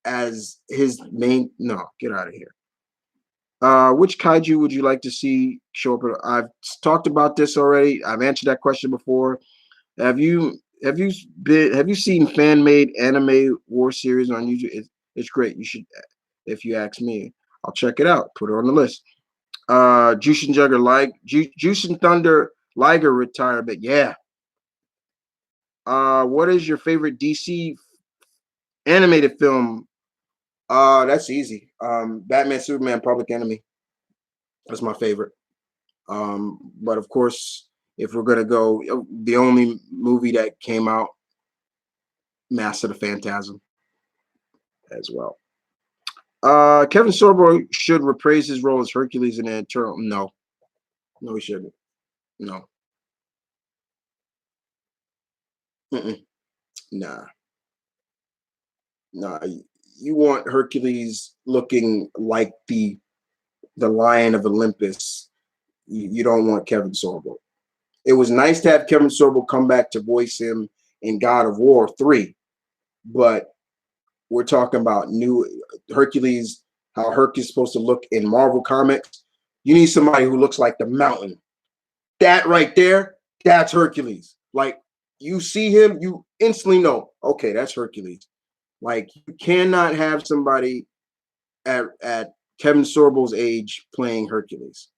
as his main. No, get out of here. Which kaiju would you like to see show up? I've talked about this already. I've answered that question before. Have you seen fan made anime war series on YouTube? It's great. You should, if you ask me, I'll check it out. Put it on the list. Jushin Jugger Jushin Thunder Liger retirement. Yeah. What is your favorite DC animated film? That's easy. Batman, Superman, Public Enemy. That's my favorite. But of course, if we're gonna go, the only movie that came out, Master of the Phantasm, as well. Kevin Sorbo should reprise his role as Hercules in the Eternal. No, he shouldn't. No. Mm-mm. Nah. You want Hercules looking like the Lion of Olympus. You don't want Kevin Sorbo. It was nice to have Kevin Sorbo come back to voice him in God of War 3, but we're talking about new Hercules, how Herc is supposed to look in Marvel Comics. You need somebody who looks like the Mountain. That right there, that's Hercules. Like you see him, you instantly know, okay, that's Hercules. Like you cannot have somebody at Kevin Sorbo's age playing Hercules.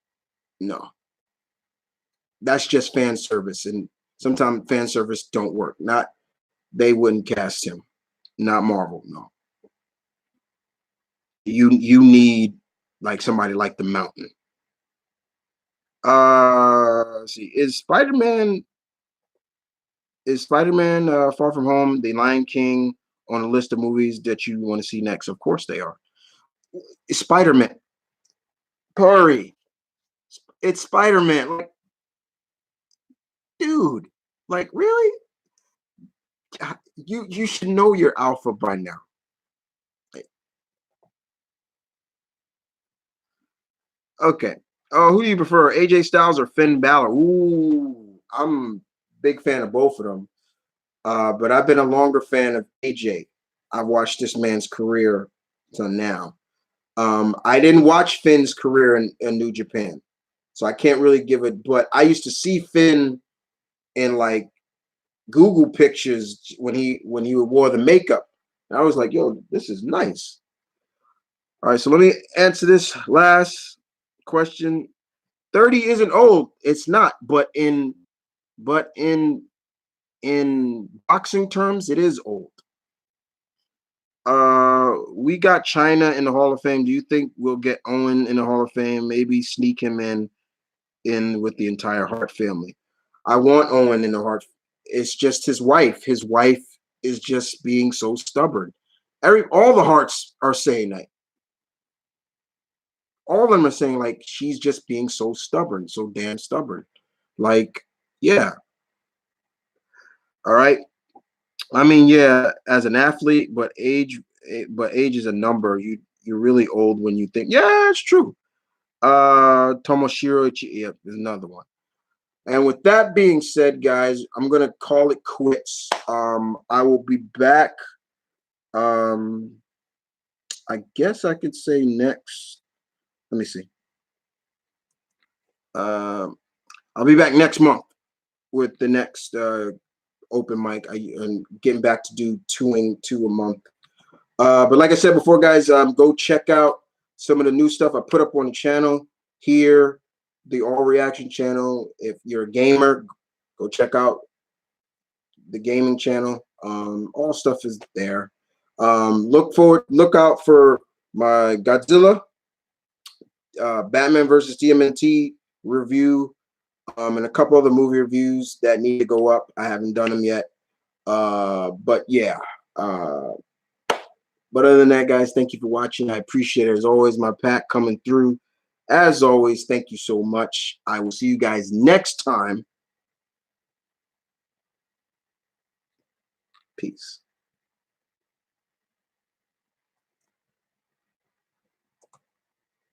No. That's just fan service, and sometimes fan service don't work. Not they wouldn't cast him. Not Marvel, no. You need like somebody like the Mountain. Let's see. Is Spider-Man Far From Home, The Lion King on a list of movies that you want to see next? Of course they are. It's Spider-Man. Hurry. It's Spider-Man. Like, dude, like really? You should know your alpha by now. Okay. Oh, who do you prefer, AJ Styles or Finn Balor? Ooh, I'm a big fan of both of them. But I've been a longer fan of AJ. I've watched this man's career till now. I didn't watch Finn's career in New Japan, so I can't really give it. But I used to see Finn in like Google pictures when he wore the makeup. And I was like, yo, this is nice. All right, so let me answer this last question. 30 isn't old. It's not, but in boxing terms, it is old. We got China in the Hall of Fame. Do you think we'll get Owen in the Hall of Fame? Maybe sneak him in with the entire Hart family. I want Owen in the Hart. It's just his wife. His wife is just being so stubborn. All the Harts are saying that. All of them are saying like she's just being so stubborn, so damn stubborn. Like, yeah, all right. I mean, yeah, as an athlete, but age is a number. You're really old when you think. Yeah, it's true. Tomoshiro, yeah, is another one. And with that being said, guys, I'm gonna call it quits. I will be back. Um, I guess I could say next. Let me see. Um, I'll be back next month with the next open mic. I'm getting back to do two a month. But like I said before, guys, go check out some of the new stuff I put up on the channel here, the All Reaction channel. If you're a gamer, go check out the gaming channel. All stuff is there. Look out for my Godzilla, Batman versus TMNT review, and a couple other movie reviews that need to go up. I haven't done them yet. But yeah. But other than that, guys, thank you for watching. I appreciate it. As always, my pack coming through. As always, thank you so much. I will see you guys next time. Peace.